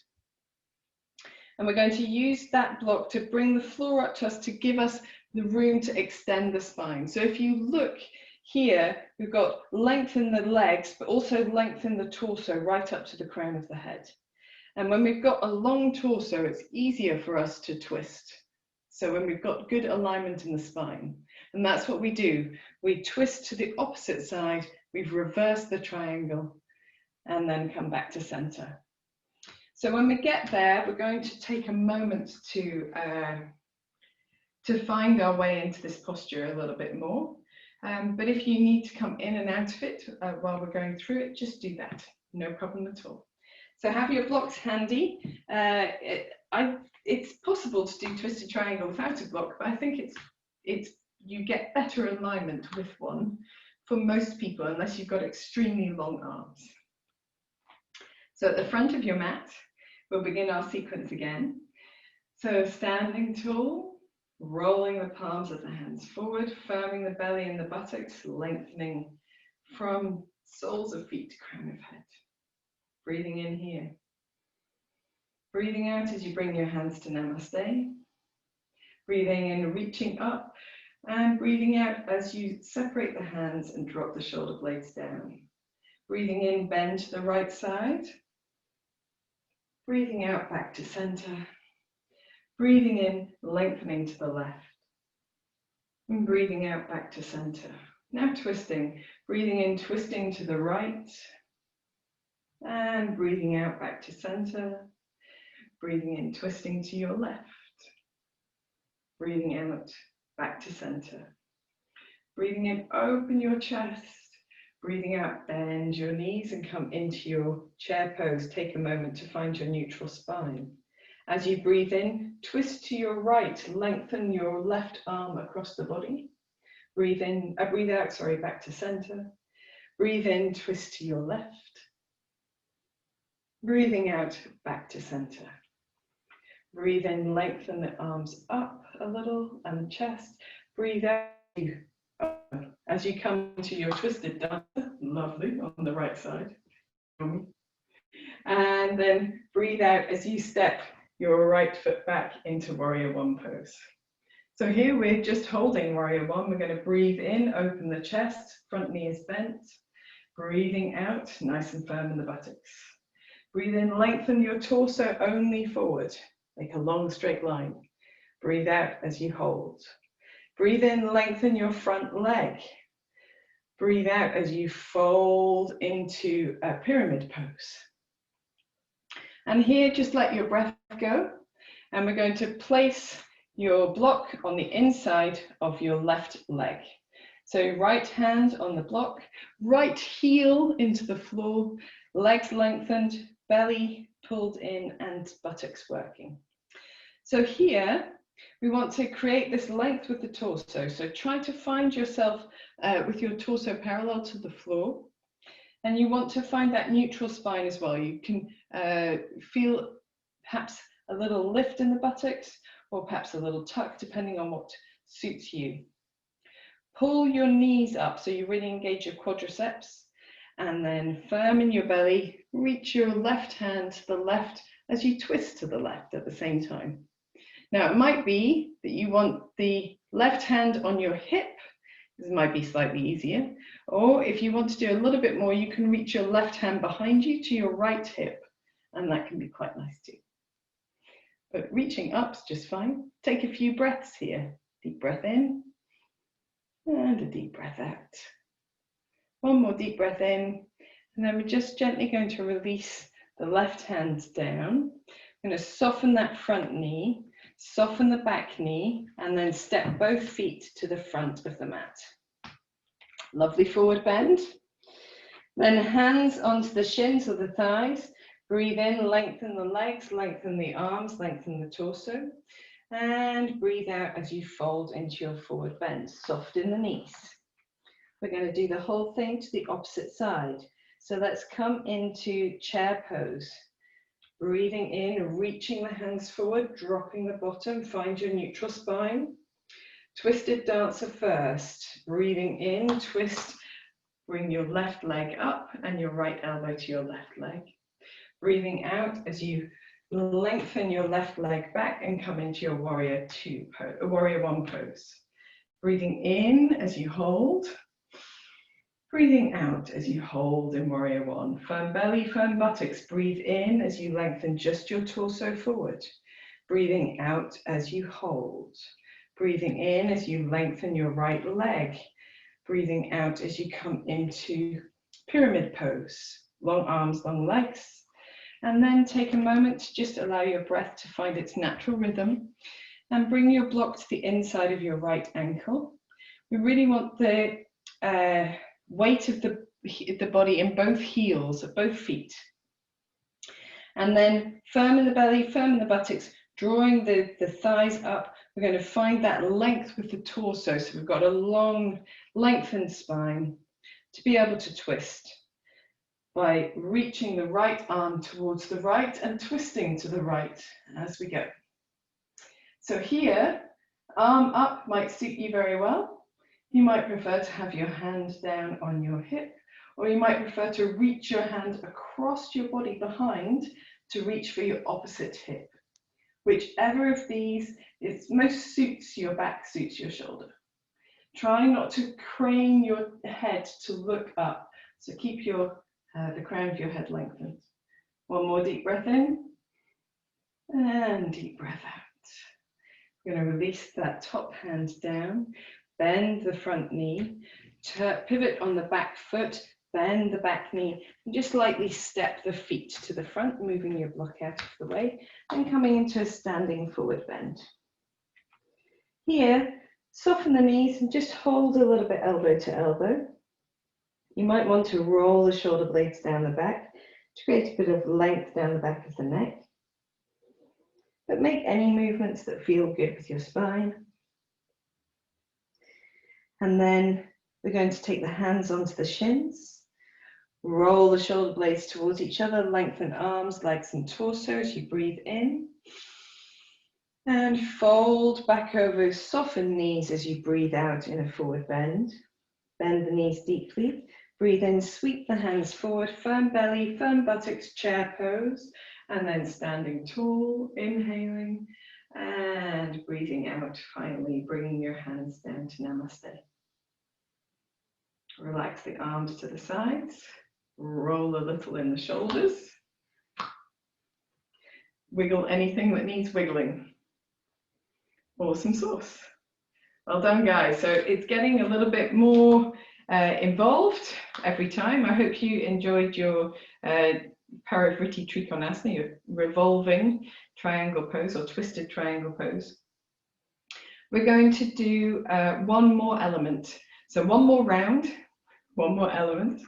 And we're going to use that block to bring the floor up to us to give us the room to extend the spine. So if you look here, we've got lengthen the legs, but also lengthen the torso right up to the crown of the head. And when we've got a long torso, it's easier for us to twist. So when we've got good alignment in the spine, and that's what we do. We twist to the opposite side, we've reversed the triangle, and then come back to center. So when we get there, we're going to take a moment to find our way into this posture a little bit more. But if you need to come in and out of it while we're going through it, just do that, no problem at all. So have your blocks handy. It's possible to do twisted triangle without a block, but I think you get better alignment with one for most people, unless you've got extremely long arms. So at the front of your mat, we'll begin our sequence again. So standing tall, rolling the palms of the hands forward, firming the belly and the buttocks, lengthening from soles of feet to crown of head. Breathing in here. Breathing out as you bring your hands to Namaste. Breathing in, reaching up, and breathing out as you separate the hands and drop the shoulder blades down. Breathing in, bend to the right side. Breathing out, back to center. Breathing in, lengthening to the left. And breathing out, back to center. Now twisting. Breathing in, twisting to the right. And breathing out, back to center. Breathing in, twisting to your left. Breathing out, back to center. Breathing in, open your chest. Breathing out, bend your knees and come into your chair pose. Take a moment to find your neutral spine. As you breathe in, twist to your right, lengthen your left arm across the body. Breathe in, breathe out, sorry, back to center. Breathe in, twist to your left. Breathing out, back to center. Breathe in, lengthen the arms up a little and chest. Breathe out as you come to your twisted dancer, lovely, on the right side. And then breathe out as you step your right foot back into Warrior One pose. So here we're just holding Warrior One. We're going to breathe in, open the chest, front knee is bent. Breathing out, nice and firm in the buttocks. Breathe in, lengthen your torso only forward. Make a long straight line. Breathe out as you hold. Breathe in, lengthen your front leg. Breathe out as you fold into a pyramid pose. And here, just let your breath go. And we're going to place your block on the inside of your left leg. So right hand on the block, right heel into the floor, legs lengthened, belly pulled in, and buttocks working. So here, we want to create this length with the torso. So try to find yourself with your torso parallel to the floor. And you want to find that neutral spine as well. You can feel perhaps a little lift in the buttocks or perhaps a little tuck, depending on what suits you. Pull your knees up so you really engage your quadriceps, and then firm in your belly. Reach your left hand to the left as you twist to the left at the same time. Now, it might be that you want the left hand on your hip. This might be slightly easier. Or if you want to do a little bit more, you can reach your left hand behind you to your right hip, and that can be quite nice too. But reaching up's just fine. Take a few breaths here. Deep breath in, and a deep breath out. One more deep breath in, and then we're just gently going to release the left hand down. I'm going to soften that front knee, soften the back knee, and then step both feet to the front of the mat. Lovely forward bend. Then hands onto the shins or the thighs. Breathe in, lengthen the legs, lengthen the arms, lengthen the torso. And breathe out as you fold into your forward bend. Soften the knees. We're going to do the whole thing to the opposite side. So let's come into chair pose. Breathing in, reaching the hands forward, dropping the bottom, find your neutral spine. Twisted dancer first. Breathing in, twist, bring your left leg up and your right elbow to your left leg. Breathing out as you lengthen your left leg back and come into your warrior one pose. Breathing in as you hold. Breathing out as you hold in warrior one. Firm belly, firm buttocks. Breathe in as you lengthen just your torso forward. Breathing out as you hold. Breathing in as you lengthen your right leg. Breathing out as you come into pyramid pose. Long arms, long legs. And then take a moment to just allow your breath to find its natural rhythm. And bring your block to the inside of your right ankle. We really want the weight of the body in both heels of both feet. And then firm in the belly, firm in the buttocks, drawing the thighs up. We're going to find that length with the torso. So we've got a long, lengthened spine to be able to twist by reaching the right arm towards the right and twisting to the right as we go. So here, arm up might suit you very well. You might prefer to have your hand down on your hip, or you might prefer to reach your hand across your body behind to reach for your opposite hip. Whichever of these most suits your back, suits your shoulder. Try not to crane your head to look up. So keep the crown of your head lengthened. One more deep breath in, and deep breath out. We're going to release that top hand down, bend the front knee, pivot on the back foot, bend the back knee, and just lightly step the feet to the front, moving your block out of the way, and coming into a standing forward bend. Here, soften the knees and just hold a little bit elbow to elbow. You might want to roll the shoulder blades down the back to create a bit of length down the back of the neck. But make any movements that feel good with your spine. And then we're going to take the hands onto the shins, roll the shoulder blades towards each other, lengthen arms, legs and torso as you breathe in. And fold back over, soften knees as you breathe out in a forward bend. Bend the knees deeply. Breathe in, sweep the hands forward, firm belly, firm buttocks, chair pose. And then standing tall, inhaling, and breathing out, finally bringing your hands down to Namaste. Relax the arms to the sides, roll a little in the shoulders. Wiggle anything that needs wiggling. Awesome sauce. Well done, guys. So it's getting a little bit more involved every time. I hope you enjoyed your Parivriti Trikonasana, your revolving triangle pose or twisted triangle pose. We're going to do one more element. So one more round, one more element.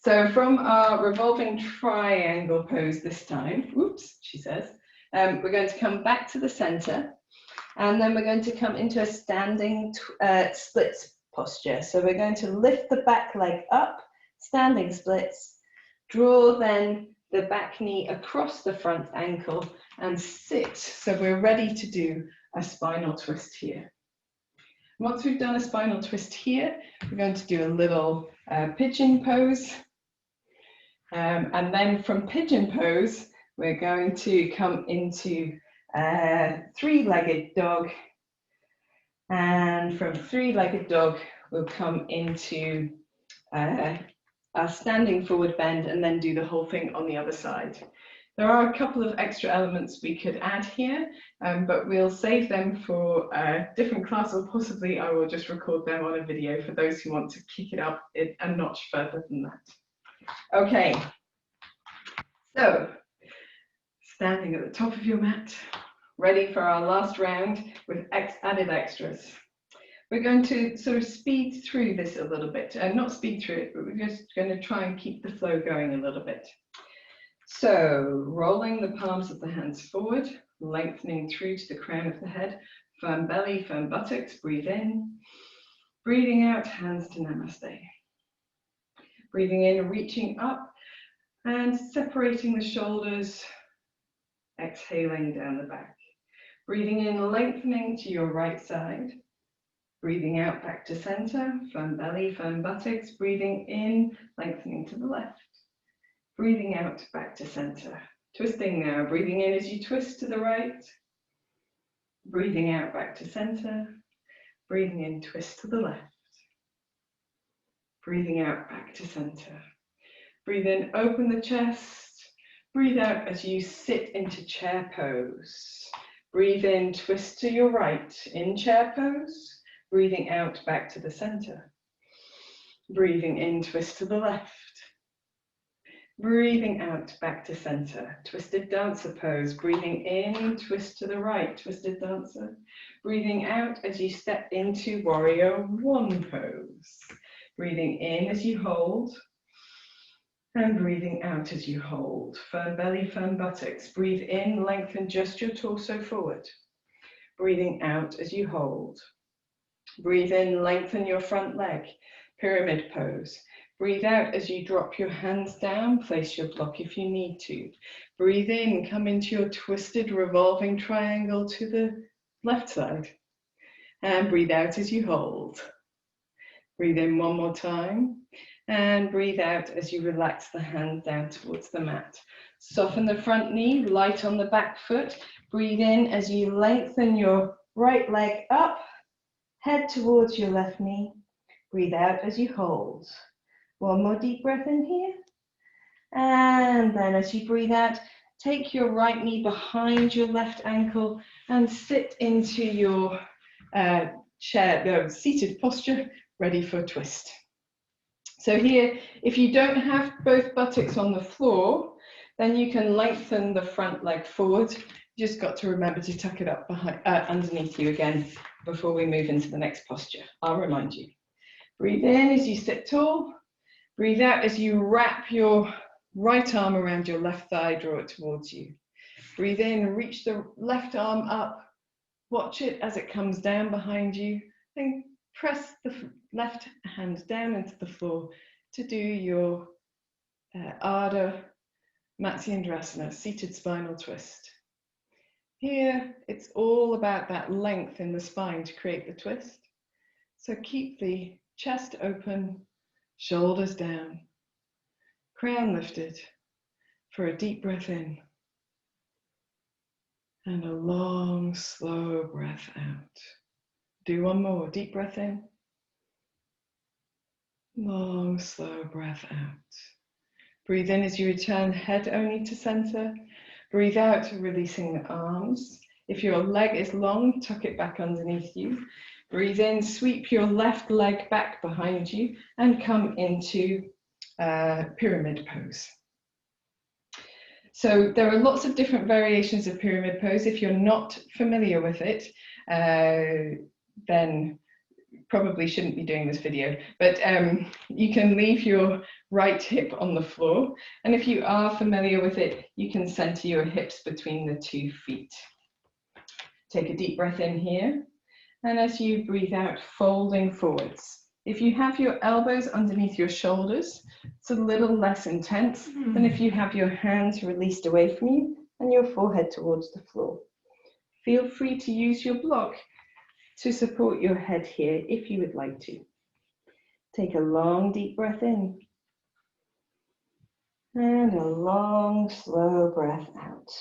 So from our revolving triangle pose this time, oops, she says, we're going to come back to the center, and then we're going to come into a standing splits posture. So we're going to lift the back leg up, standing splits, draw then the back knee across the front ankle and sit. So we're ready to do a spinal twist here. Once we've done a spinal twist here, we're going to do a little pigeon pose. And then from pigeon pose, we're going to come into three-legged dog. And from three-legged dog, we'll come into our standing forward bend and then do the whole thing on the other side. There are a couple of extra elements we could add here, but we'll save them for a different class, or possibly I will just record them on a video for those who want to kick it up a notch further than that. Okay, so standing at the top of your mat, ready for our last round with added extras. We're going to sort of speed through this a little bit, not speed through it, but we're just going to try and keep the flow going a little bit. So rolling the palms of the hands forward, lengthening through to the crown of the head, firm belly, firm buttocks, breathe in, breathing out, hands to Namaste. Breathing in, reaching up and separating the shoulders, exhaling down the back. Breathing in, lengthening to your right side. Breathing out back to center, firm belly, firm buttocks. Breathing in, lengthening to the left. Breathing out back to center. Twisting now, breathing in as you twist to the right. Breathing out back to center. Breathing in, twist to the left. Breathing out back to center. Breathe in, open the chest. Breathe out as you sit into chair pose. Breathe in, twist to your right in chair pose. Breathing out back to the center. Breathing in, twist to the left. Breathing out back to center. Twisted dancer pose. Breathing in, twist to the right, twisted dancer. Breathing out as you step into warrior one pose. Breathing in as you hold. And breathing out as you hold. Firm belly, firm buttocks. Breathe in, lengthen just your torso forward. Breathing out as you hold. Breathe in, lengthen your front leg, pyramid pose. Breathe out as you drop your hands down, place your block if you need to. Breathe in, come into your twisted revolving triangle to the left side. And breathe out as you hold. Breathe in one more time. And breathe out as you relax the hand down towards the mat. Soften the front knee, light on the back foot. Breathe in as you lengthen your right leg up. Head towards your left knee. Breathe out as you hold. One more deep breath in here. And then as you breathe out, take your right knee behind your left ankle and sit into your seated posture, ready for a twist. So here, if you don't have both buttocks on the floor, then you can lengthen the front leg forward. You just got to remember to tuck it up behind, underneath you again before we move into the next posture. I'll remind you. Breathe in as you sit tall. Breathe out as you wrap your right arm around your left thigh, draw it towards you. Breathe in, reach the left arm up. Watch it as it comes down behind you. Then press the left hand down into the floor to do your Ardha Matsyendrasana, seated spinal twist. Here, it's all about that length in the spine to create the twist. So keep the chest open, shoulders down, crown lifted for a deep breath in and a long, slow breath out. Do one more, deep breath in, long, slow breath out. Breathe in as you return head only to center. Breathe out, releasing the arms. If your leg is long, tuck it back underneath you. Breathe in, sweep your left leg back behind you and come into pyramid pose. So there are lots of different variations of pyramid pose. If you're not familiar with it, then probably shouldn't be doing this video, but you can leave your right hip on the floor. And if you are familiar with it, you can center your hips between the 2 feet. Take a deep breath in here. And as you breathe out, folding forwards. If you have your elbows underneath your shoulders, it's a little less intense than if you have your hands released away from you and your forehead towards the floor. Feel free to use your block to support your head here if you would like to. Take a long, deep breath in. And a long, slow breath out.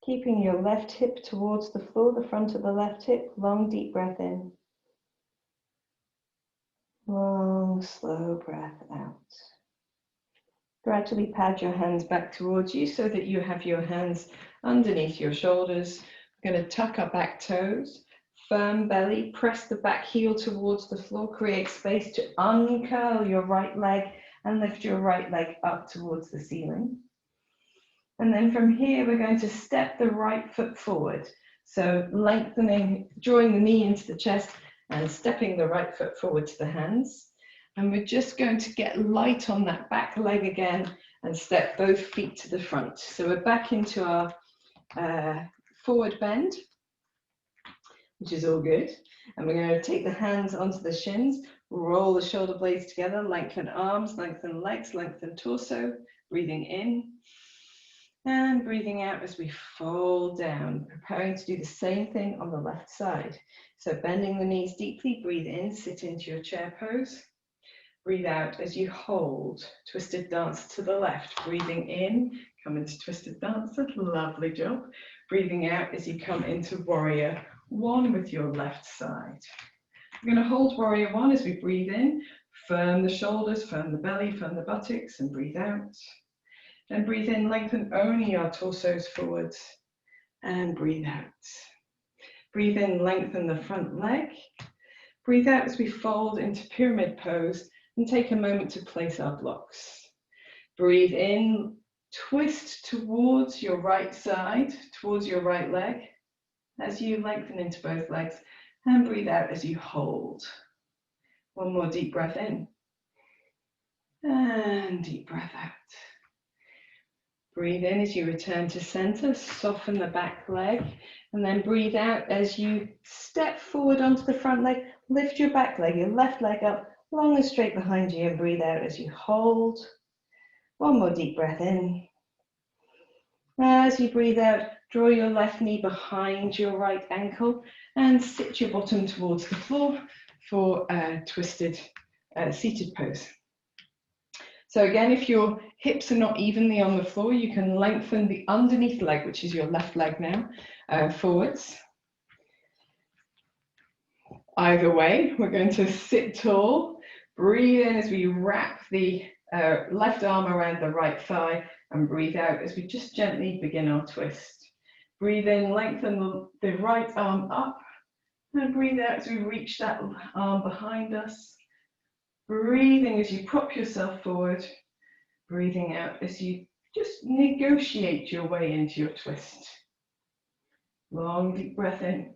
Keeping your left hip towards the floor, the front of the left hip, long, deep breath in. Long, slow breath out. Gradually pad your hands back towards you so that you have your hands underneath your shoulders. We're going to tuck our back toes, firm belly, press the back heel towards the floor, create space to uncurl your right leg and lift your right leg up towards the ceiling. And then from here, we're going to step the right foot forward. So lengthening, drawing the knee into the chest and stepping the right foot forward to the hands. And we're just going to get light on that back leg again and step both feet to the front. So we're back into our forward bend, which is all good. And we're going to take the hands onto the shins, roll the shoulder blades together, lengthen arms, lengthen legs, lengthen torso, breathing in. And breathing out as we fold down, preparing to do the same thing on the left side. So bending the knees deeply, breathe in, sit into your chair pose. Breathe out as you hold, twisted dance to the left. Breathing in, come into twisted dancer, lovely job. Breathing out as you come into warrior one with your left side. We're going to hold warrior one as we breathe in, firm the shoulders, firm the belly, firm the buttocks, and breathe out. Then breathe in, lengthen only our torsos forwards, and breathe out. Breathe in, lengthen the front leg. Breathe out as we fold into pyramid pose and take a moment to place our blocks. Breathe in, twist towards your right side, towards your right leg, as you lengthen into both legs, and breathe out as you hold. One more deep breath in, and deep breath out. Breathe in as you return to center, soften the back leg, and then breathe out as you step forward onto the front leg, lift your back leg, your left leg up, long and straight behind you, and breathe out as you hold. One more deep breath in. As you breathe out, draw your left knee behind your right ankle and sit your bottom towards the floor for a twisted seated pose. So again, if your hips are not evenly on the floor, you can lengthen the underneath leg, which is your left leg now, forwards. Either way, we're going to sit tall, breathe in as we wrap the left arm around the right thigh, and breathe out as we just gently begin our twist. Breathe in, lengthen the right arm up, and breathe out as we reach that arm behind us. Breathing as you prop yourself forward, breathing out as you just negotiate your way into your twist. Long, deep breath in.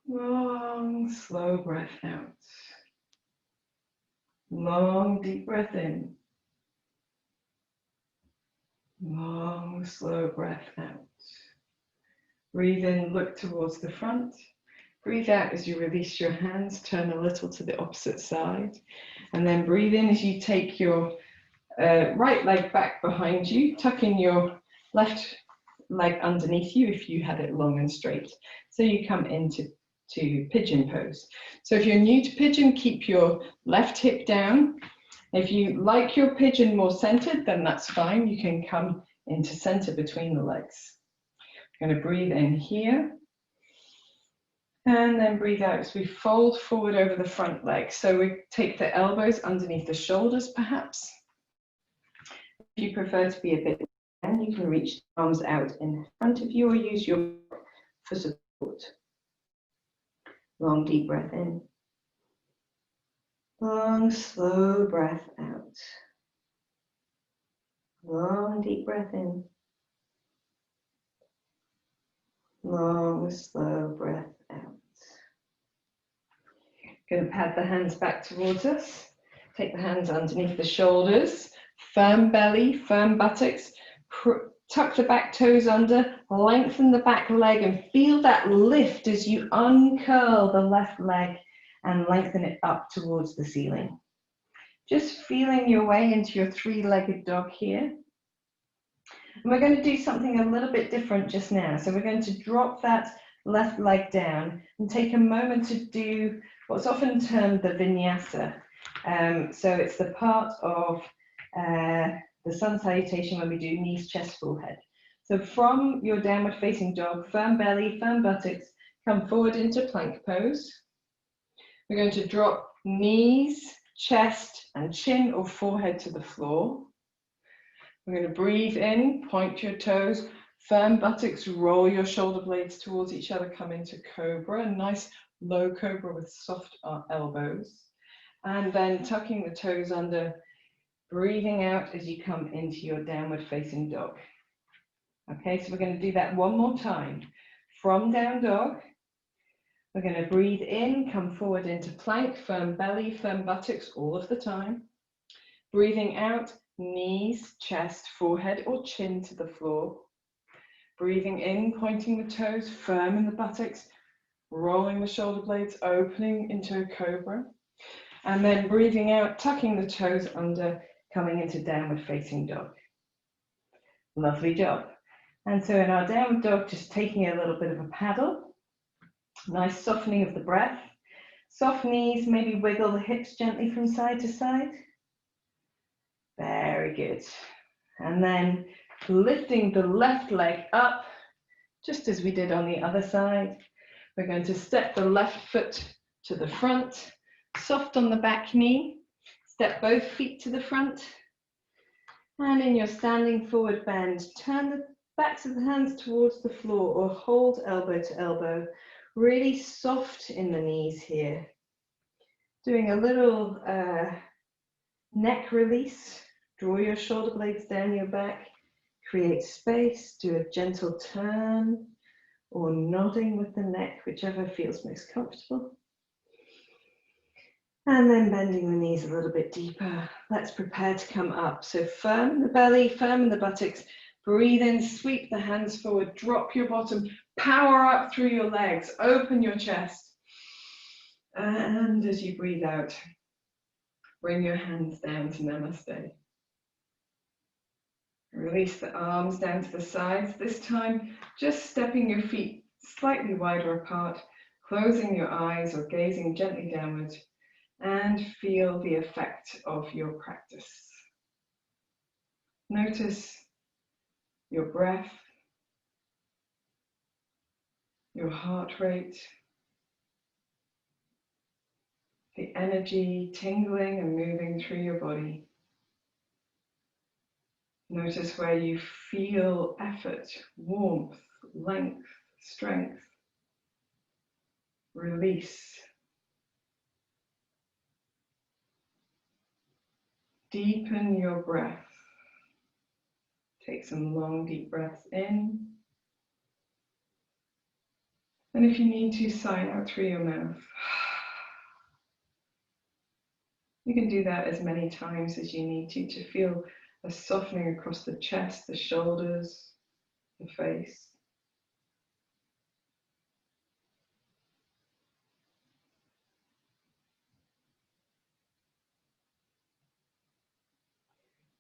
Long, slow breath out. Long, deep breath in. Long, slow breath out. Breathe in, look towards the front. Breathe out as you release your hands, turn a little to the opposite side. And then breathe in as you take your right leg back behind you, tucking your left leg underneath you if you had it long and straight. So you come into pigeon pose. So if you're new to pigeon, keep your left hip down. If you like your pigeon more centered, then that's fine. You can come into center between the legs. I'm going to breathe in here. And then breathe out as we fold forward over the front leg. So we take the elbows underneath the shoulders, perhaps. If you prefer to be a bit down, you can reach the arms out in front of you or use your for support. Long, deep breath in. Long, slow breath out. Long, deep breath in. Long, slow breath out. Going to pad the hands back towards us. Take the hands underneath the shoulders. Firm belly, firm buttocks. Tuck the back toes under. Lengthen the back leg and feel that lift as you uncurl the left leg and lengthen it up towards the ceiling. Just feeling your way into your three-legged dog here. And we're going to do something a little bit different just now. So we're going to drop that left leg down and take a moment to do what's often termed the vinyasa. So it's the part of the sun salutation when we do knees, chest, forehead. So from your downward facing dog, firm belly, firm buttocks, come forward into plank pose. We're going to drop knees, chest, and chin or forehead to the floor. We're going to breathe in, point your toes, firm buttocks, roll your shoulder blades towards each other, come into cobra, a nice low cobra with soft elbows. And then tucking the toes under, breathing out as you come into your downward facing dog. Okay, so we're going to do that one more time. From down dog, we're going to breathe in, come forward into plank, firm belly, firm buttocks all of the time. Breathing out, knees, chest, forehead or chin to the floor. Breathing in, pointing the toes, firm in the buttocks, rolling the shoulder blades, opening into a cobra. And then breathing out, tucking the toes under, coming into downward facing dog. Lovely job. And so in our downward dog, just taking a little bit of a paddle, nice softening of the breath. Soft knees, maybe wiggle the hips gently from side to side. Very good. And then lifting the left leg up, just as we did on the other side. We're going to step the left foot to the front, soft on the back knee, step both feet to the front, and in your standing forward bend, turn the backs of the hands towards the floor or hold elbow to elbow, really soft in the knees here. Doing a little neck release, draw your shoulder blades down your back, create space, do a gentle turn or nodding with the neck, whichever feels most comfortable. And then bending the knees a little bit deeper. Let's prepare to come up. So firm in the belly, firm in the buttocks. Breathe in, sweep the hands forward, drop your bottom, power up through your legs, open your chest. And as you breathe out, bring your hands down to Namaste. Release the arms down to the sides. This time, just stepping your feet slightly wider apart, closing your eyes or gazing gently downward, and feel the effect of your practice. Notice your breath, your heart rate, the energy tingling and moving through your body. Notice where you feel effort, warmth, length, strength, release. Deepen your breath. Take some long, deep breaths in. And if you need to, sigh out through your mouth. You can do that as many times as you need to feel a softening across the chest, the shoulders, the face.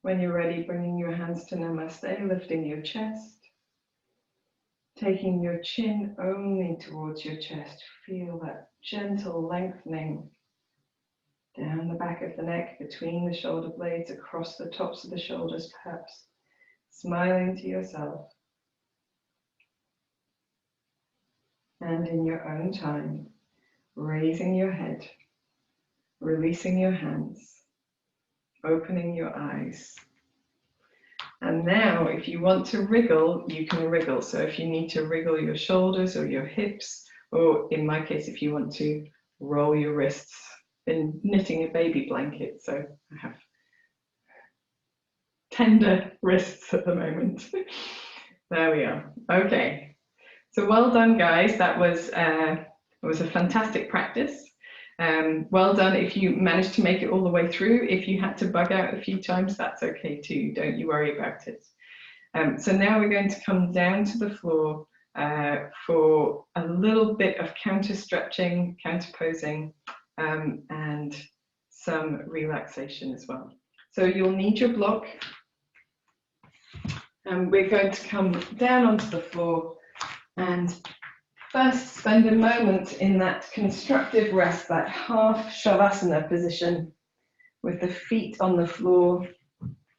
When you're ready, bringing your hands to Namaste, lifting your chest, taking your chin only towards your chest. Feel that gentle lengthening down the back of the neck, between the shoulder blades, across the tops of the shoulders, perhaps smiling to yourself. And in your own time, raising your head, releasing your hands, opening your eyes. And now, if you want to wriggle, you can wriggle. So if you need to wriggle your shoulders or your hips, or in my case, if you want to roll your wrists, been knitting a baby blanket, so I have tender wrists at the moment. There we are. Okay, so well done, guys. That was a fantastic practice. Well done if you managed to make it all the way through. If you had to bug out a few times, that's okay too. Don't you worry about it. So now we're going to come down to the floor for a little bit of counter stretching, counter posing, and some relaxation as well. So you'll need your block, and we're going to come down onto the floor and first spend a moment in that constructive rest, that half Shavasana position with the feet on the floor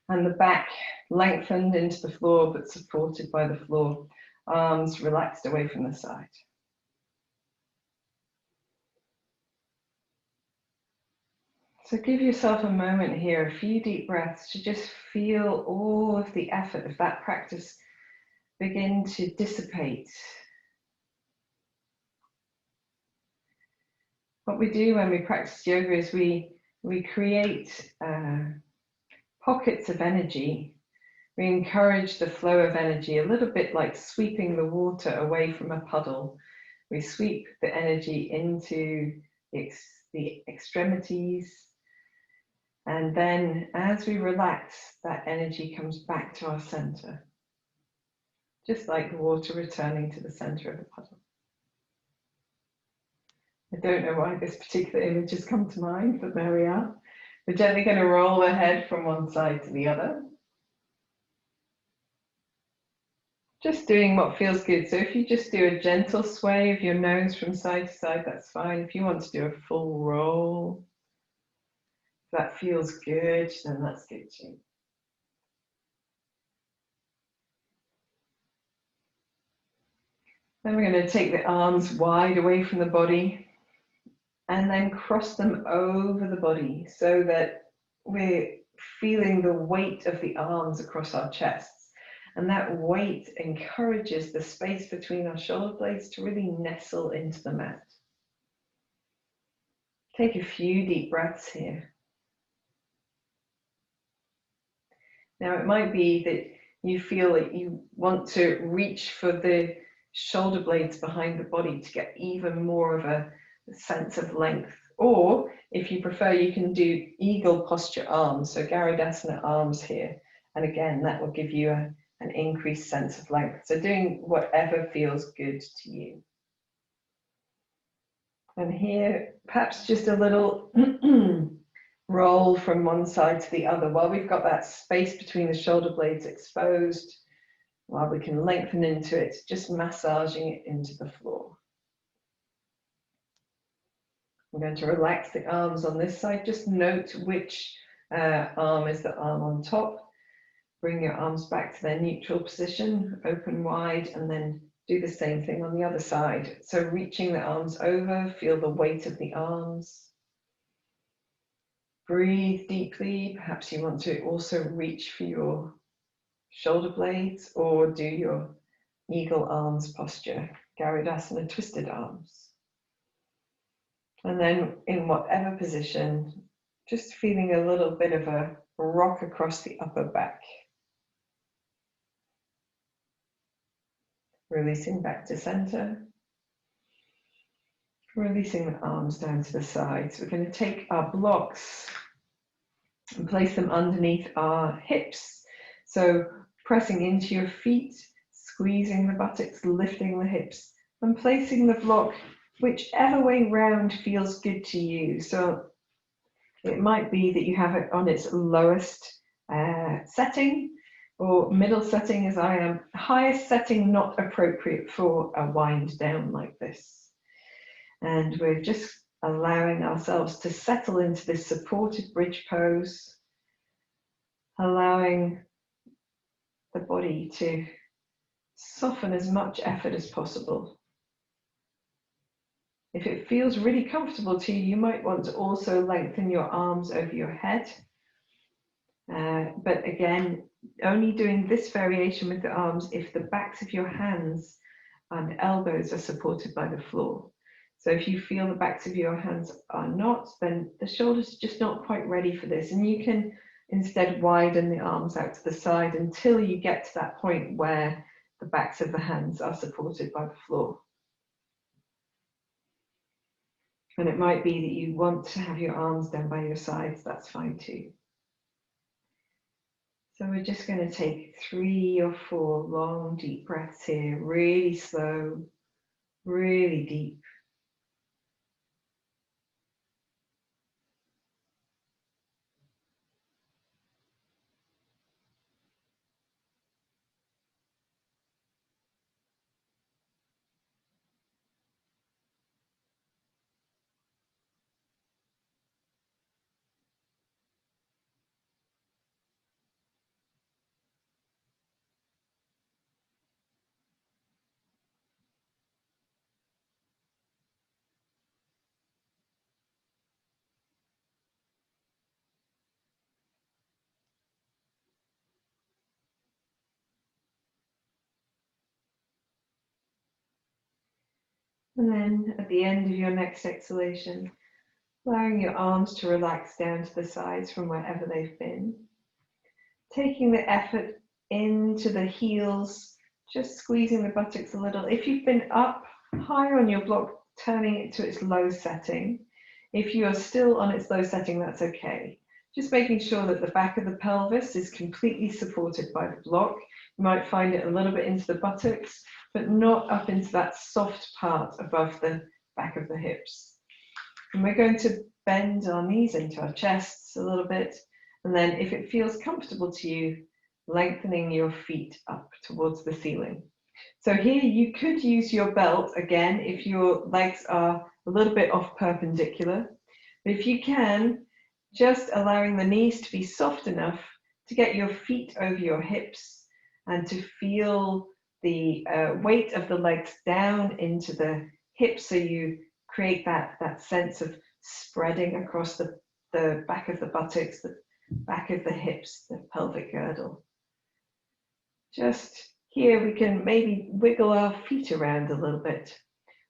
and the back lengthened into the floor but supported by the floor, arms relaxed away from the side. So give yourself a moment here, a few deep breaths to just feel all of the effort of that practice begin to dissipate. What we do when we practice yoga is we create pockets of energy. We encourage the flow of energy, a little bit like sweeping the water away from a puddle. We sweep the energy into the extremities, and then as we relax, that energy comes back to our center, just like the water returning to the center of the puddle. I don't know why this particular image has come to mind, but there we are. We're gently going to roll the head from one side to the other. Just doing what feels good. So if you just do a gentle sway of your nose from side to side, that's fine. If you want to do a full roll, if that feels good, then that's good too. Then we're going to take the arms wide away from the body and then cross them over the body so that we're feeling the weight of the arms across our chests. And that weight encourages the space between our shoulder blades to really nestle into the mat. Take a few deep breaths here. Now, it might be that you feel that you want to reach for the shoulder blades behind the body to get even more of a sense of length. Or if you prefer, you can do eagle posture arms, so Garudasana arms here. And again, that will give you an increased sense of length. So doing whatever feels good to you. And here, perhaps just a little roll from one side to the other while we've got that space between the shoulder blades exposed, while we can lengthen into it, just massaging it into the floor. I'm going to relax the arms on this side. Just note which arm is the arm on top. Bring your arms back to their neutral position, open wide, and then do the same thing on the other side. So reaching the arms over, feel the weight of the arms. Breathe deeply. Perhaps you want to also reach for your shoulder blades or do your eagle arms posture, Garudasana twisted arms. And then in whatever position, just feeling a little bit of a rock across the upper back. Releasing back to center. Releasing the arms down to the sides. We're going to take our blocks and place them underneath our hips. So pressing into your feet, squeezing the buttocks, lifting the hips, and placing the block whichever way round feels good to you. So it might be that you have it on its lowest setting, or middle setting as I am. Highest setting not appropriate for a wind down like this. And we're just allowing ourselves to settle into this supported bridge pose, allowing the body to soften as much effort as possible. If it feels really comfortable to you, you might want to also lengthen your arms over your head. But again, only doing this variation with the arms if the backs of your hands and elbows are supported by the floor. So if you feel the backs of your hands are not, then the shoulders are just not quite ready for this. And you can instead widen the arms out to the side until you get to that point where the backs of the hands are supported by the floor. And it might be that you want to have your arms down by your sides, that's fine too. So we're just going to take 3 or 4 long, deep breaths here, really slow, really deep. And then at the end of your next exhalation, allowing your arms to relax down to the sides from wherever they've been. Taking the effort into the heels, just squeezing the buttocks a little. If you've been up higher on your block, turning it to its low setting. If you are still on its low setting, that's okay. Just making sure that the back of the pelvis is completely supported by the block. You might find it a little bit into the buttocks, but not up into that soft part above the back of the hips. And we're going to bend our knees into our chests a little bit. And then if it feels comfortable to you, lengthening your feet up towards the ceiling. So here you could use your belt again if your legs are a little bit off perpendicular. But if you can, just allowing the knees to be soft enough to get your feet over your hips and to feel the weight of the legs down into the hips, so you create that sense of spreading across the back of the buttocks, the back of the hips, the pelvic girdle. Just here we can maybe wiggle our feet around a little bit.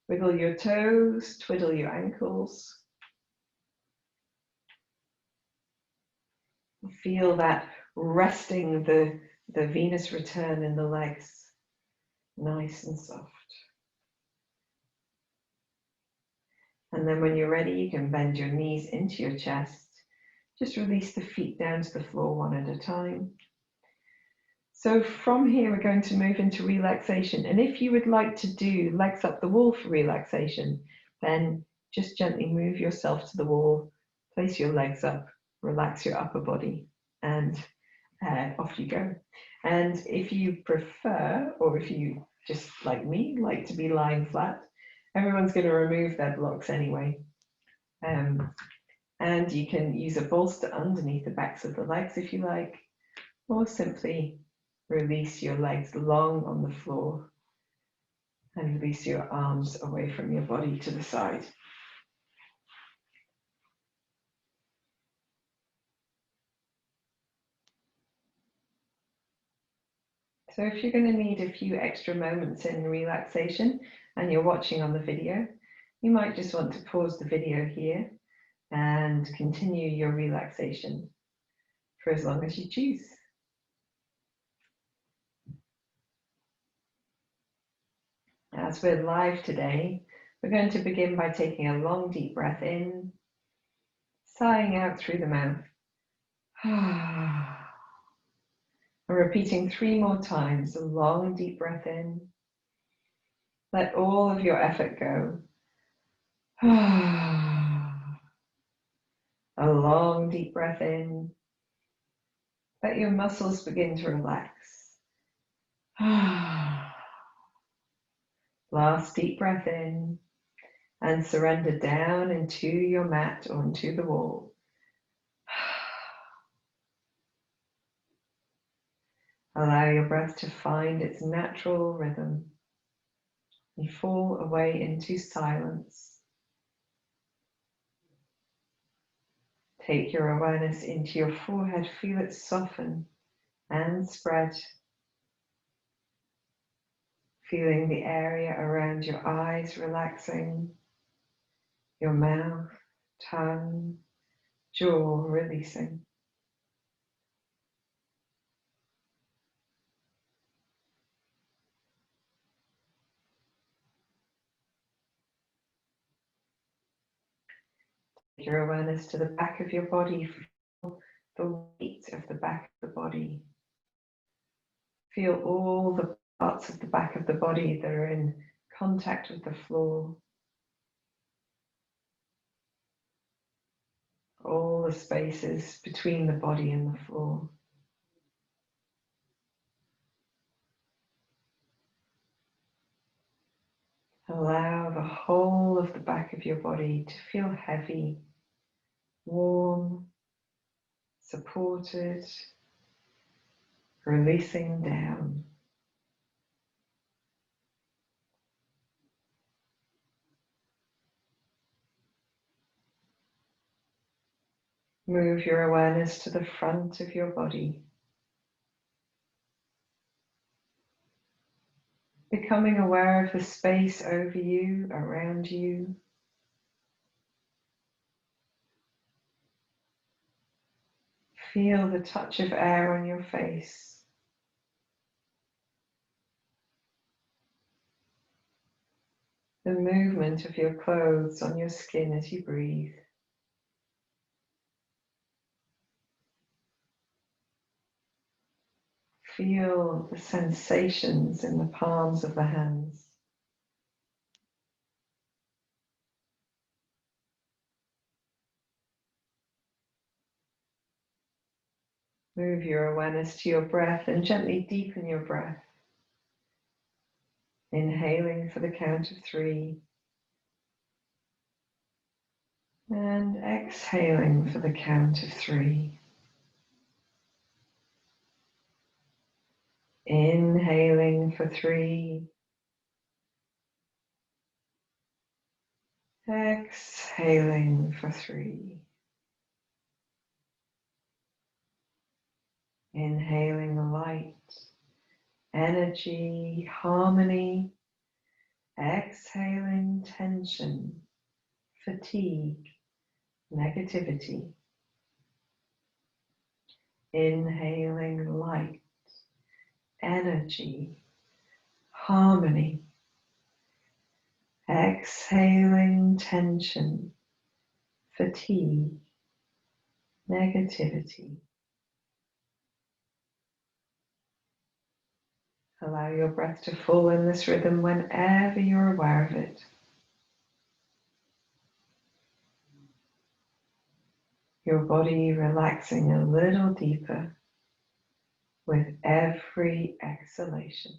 Wiggle your toes, twiddle your ankles. Feel that resting the Venus return in the legs, nice and soft. And then when you're ready, you can bend your knees into your chest. Just release the feet down to the floor one at a time. So from here, we're going to move into relaxation. And if you would like to do legs up the wall for relaxation, then just gently move yourself to the wall, place your legs up, relax your upper body, and off you go. And if you prefer, or if you just like me, like to be lying flat, everyone's going to remove their blocks anyway. And you can use a bolster underneath the backs of the legs if you like, or simply release your legs long on the floor and release your arms away from your body to the side. So if you're going to need a few extra moments in relaxation and you're watching on the video, you might just want to pause the video here and continue your relaxation for as long as you choose. As we're live today, we're going to begin by taking a long deep breath in, sighing out through the mouth. And repeating 3 more times, a long deep breath in. Let all of your effort go. A long deep breath in. Let your muscles begin to relax. Last deep breath in and surrender down into your mat or into the wall. Allow your breath to find its natural rhythm and fall away into silence. Take your awareness into your forehead, feel it soften and spread. Feeling the area around your eyes relaxing, your mouth, tongue, jaw releasing. Take your awareness to the back of your body. Feel the weight of the back of the body. Feel all the parts of the back of the body that are in contact with the floor. All the spaces between the body and the floor. Allow the whole of the back of your body to feel heavy, warm, supported, releasing down. Move your awareness to the front of your body, becoming aware of the space over you, around you. Feel the touch of air on your face. The movement of your clothes on your skin as you breathe. Feel the sensations in the palms of the hands. Move your awareness to your breath and gently deepen your breath. Inhaling for the count of 3. And exhaling for the count of 3. Inhaling for 3. Exhaling for 3. Inhaling light, energy, harmony. Exhaling tension, fatigue, negativity. Inhaling light, energy, harmony. Exhaling tension, fatigue, negativity. Allow your breath to fall in this rhythm whenever you're aware of it. Your body relaxing a little deeper with every exhalation.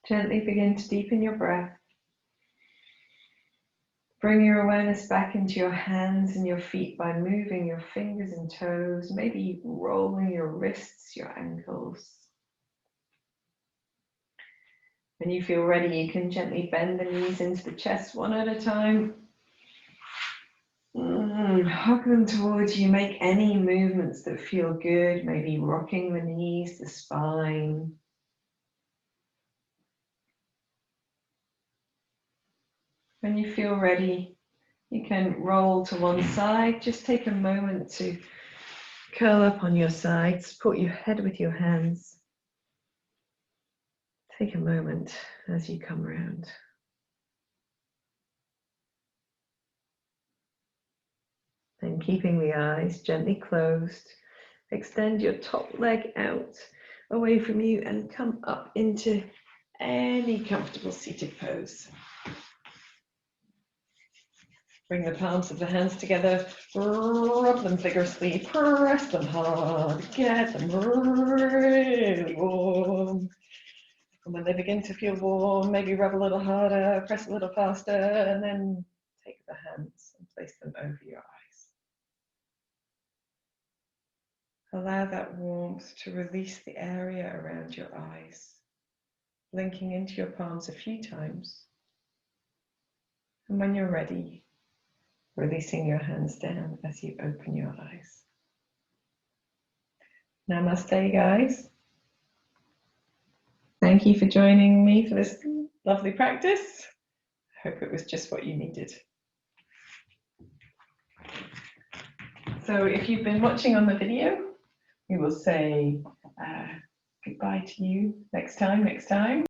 Gently begin to deepen your breath. Bring your awareness back into your hands and your feet by moving your fingers and toes, maybe rolling your wrists, your ankles. When you feel ready, you can gently bend the knees into the chest one at a time. Hug them towards you. Make any movements that feel good, maybe rocking the knees, the spine. When you feel ready, you can roll to one side. Just take a moment to curl up on your side. Support your head with your hands. Take a moment as you come around. Then keeping the eyes gently closed, extend your top leg out away from you and come up into any comfortable seated pose. Bring the palms of the hands together, rub them vigorously, press them hard, get them really warm. And when they begin to feel warm, maybe rub a little harder, press a little faster, and then take the hands and place them over your eyes. Allow that warmth to release the area around your eyes, blinking into your palms a few times. And when you're ready, releasing your hands down as you open your eyes. Namaste, guys. Thank you for joining me for this lovely practice. I hope it was just what you needed. So if you've been watching on the video, we will say goodbye to you next time.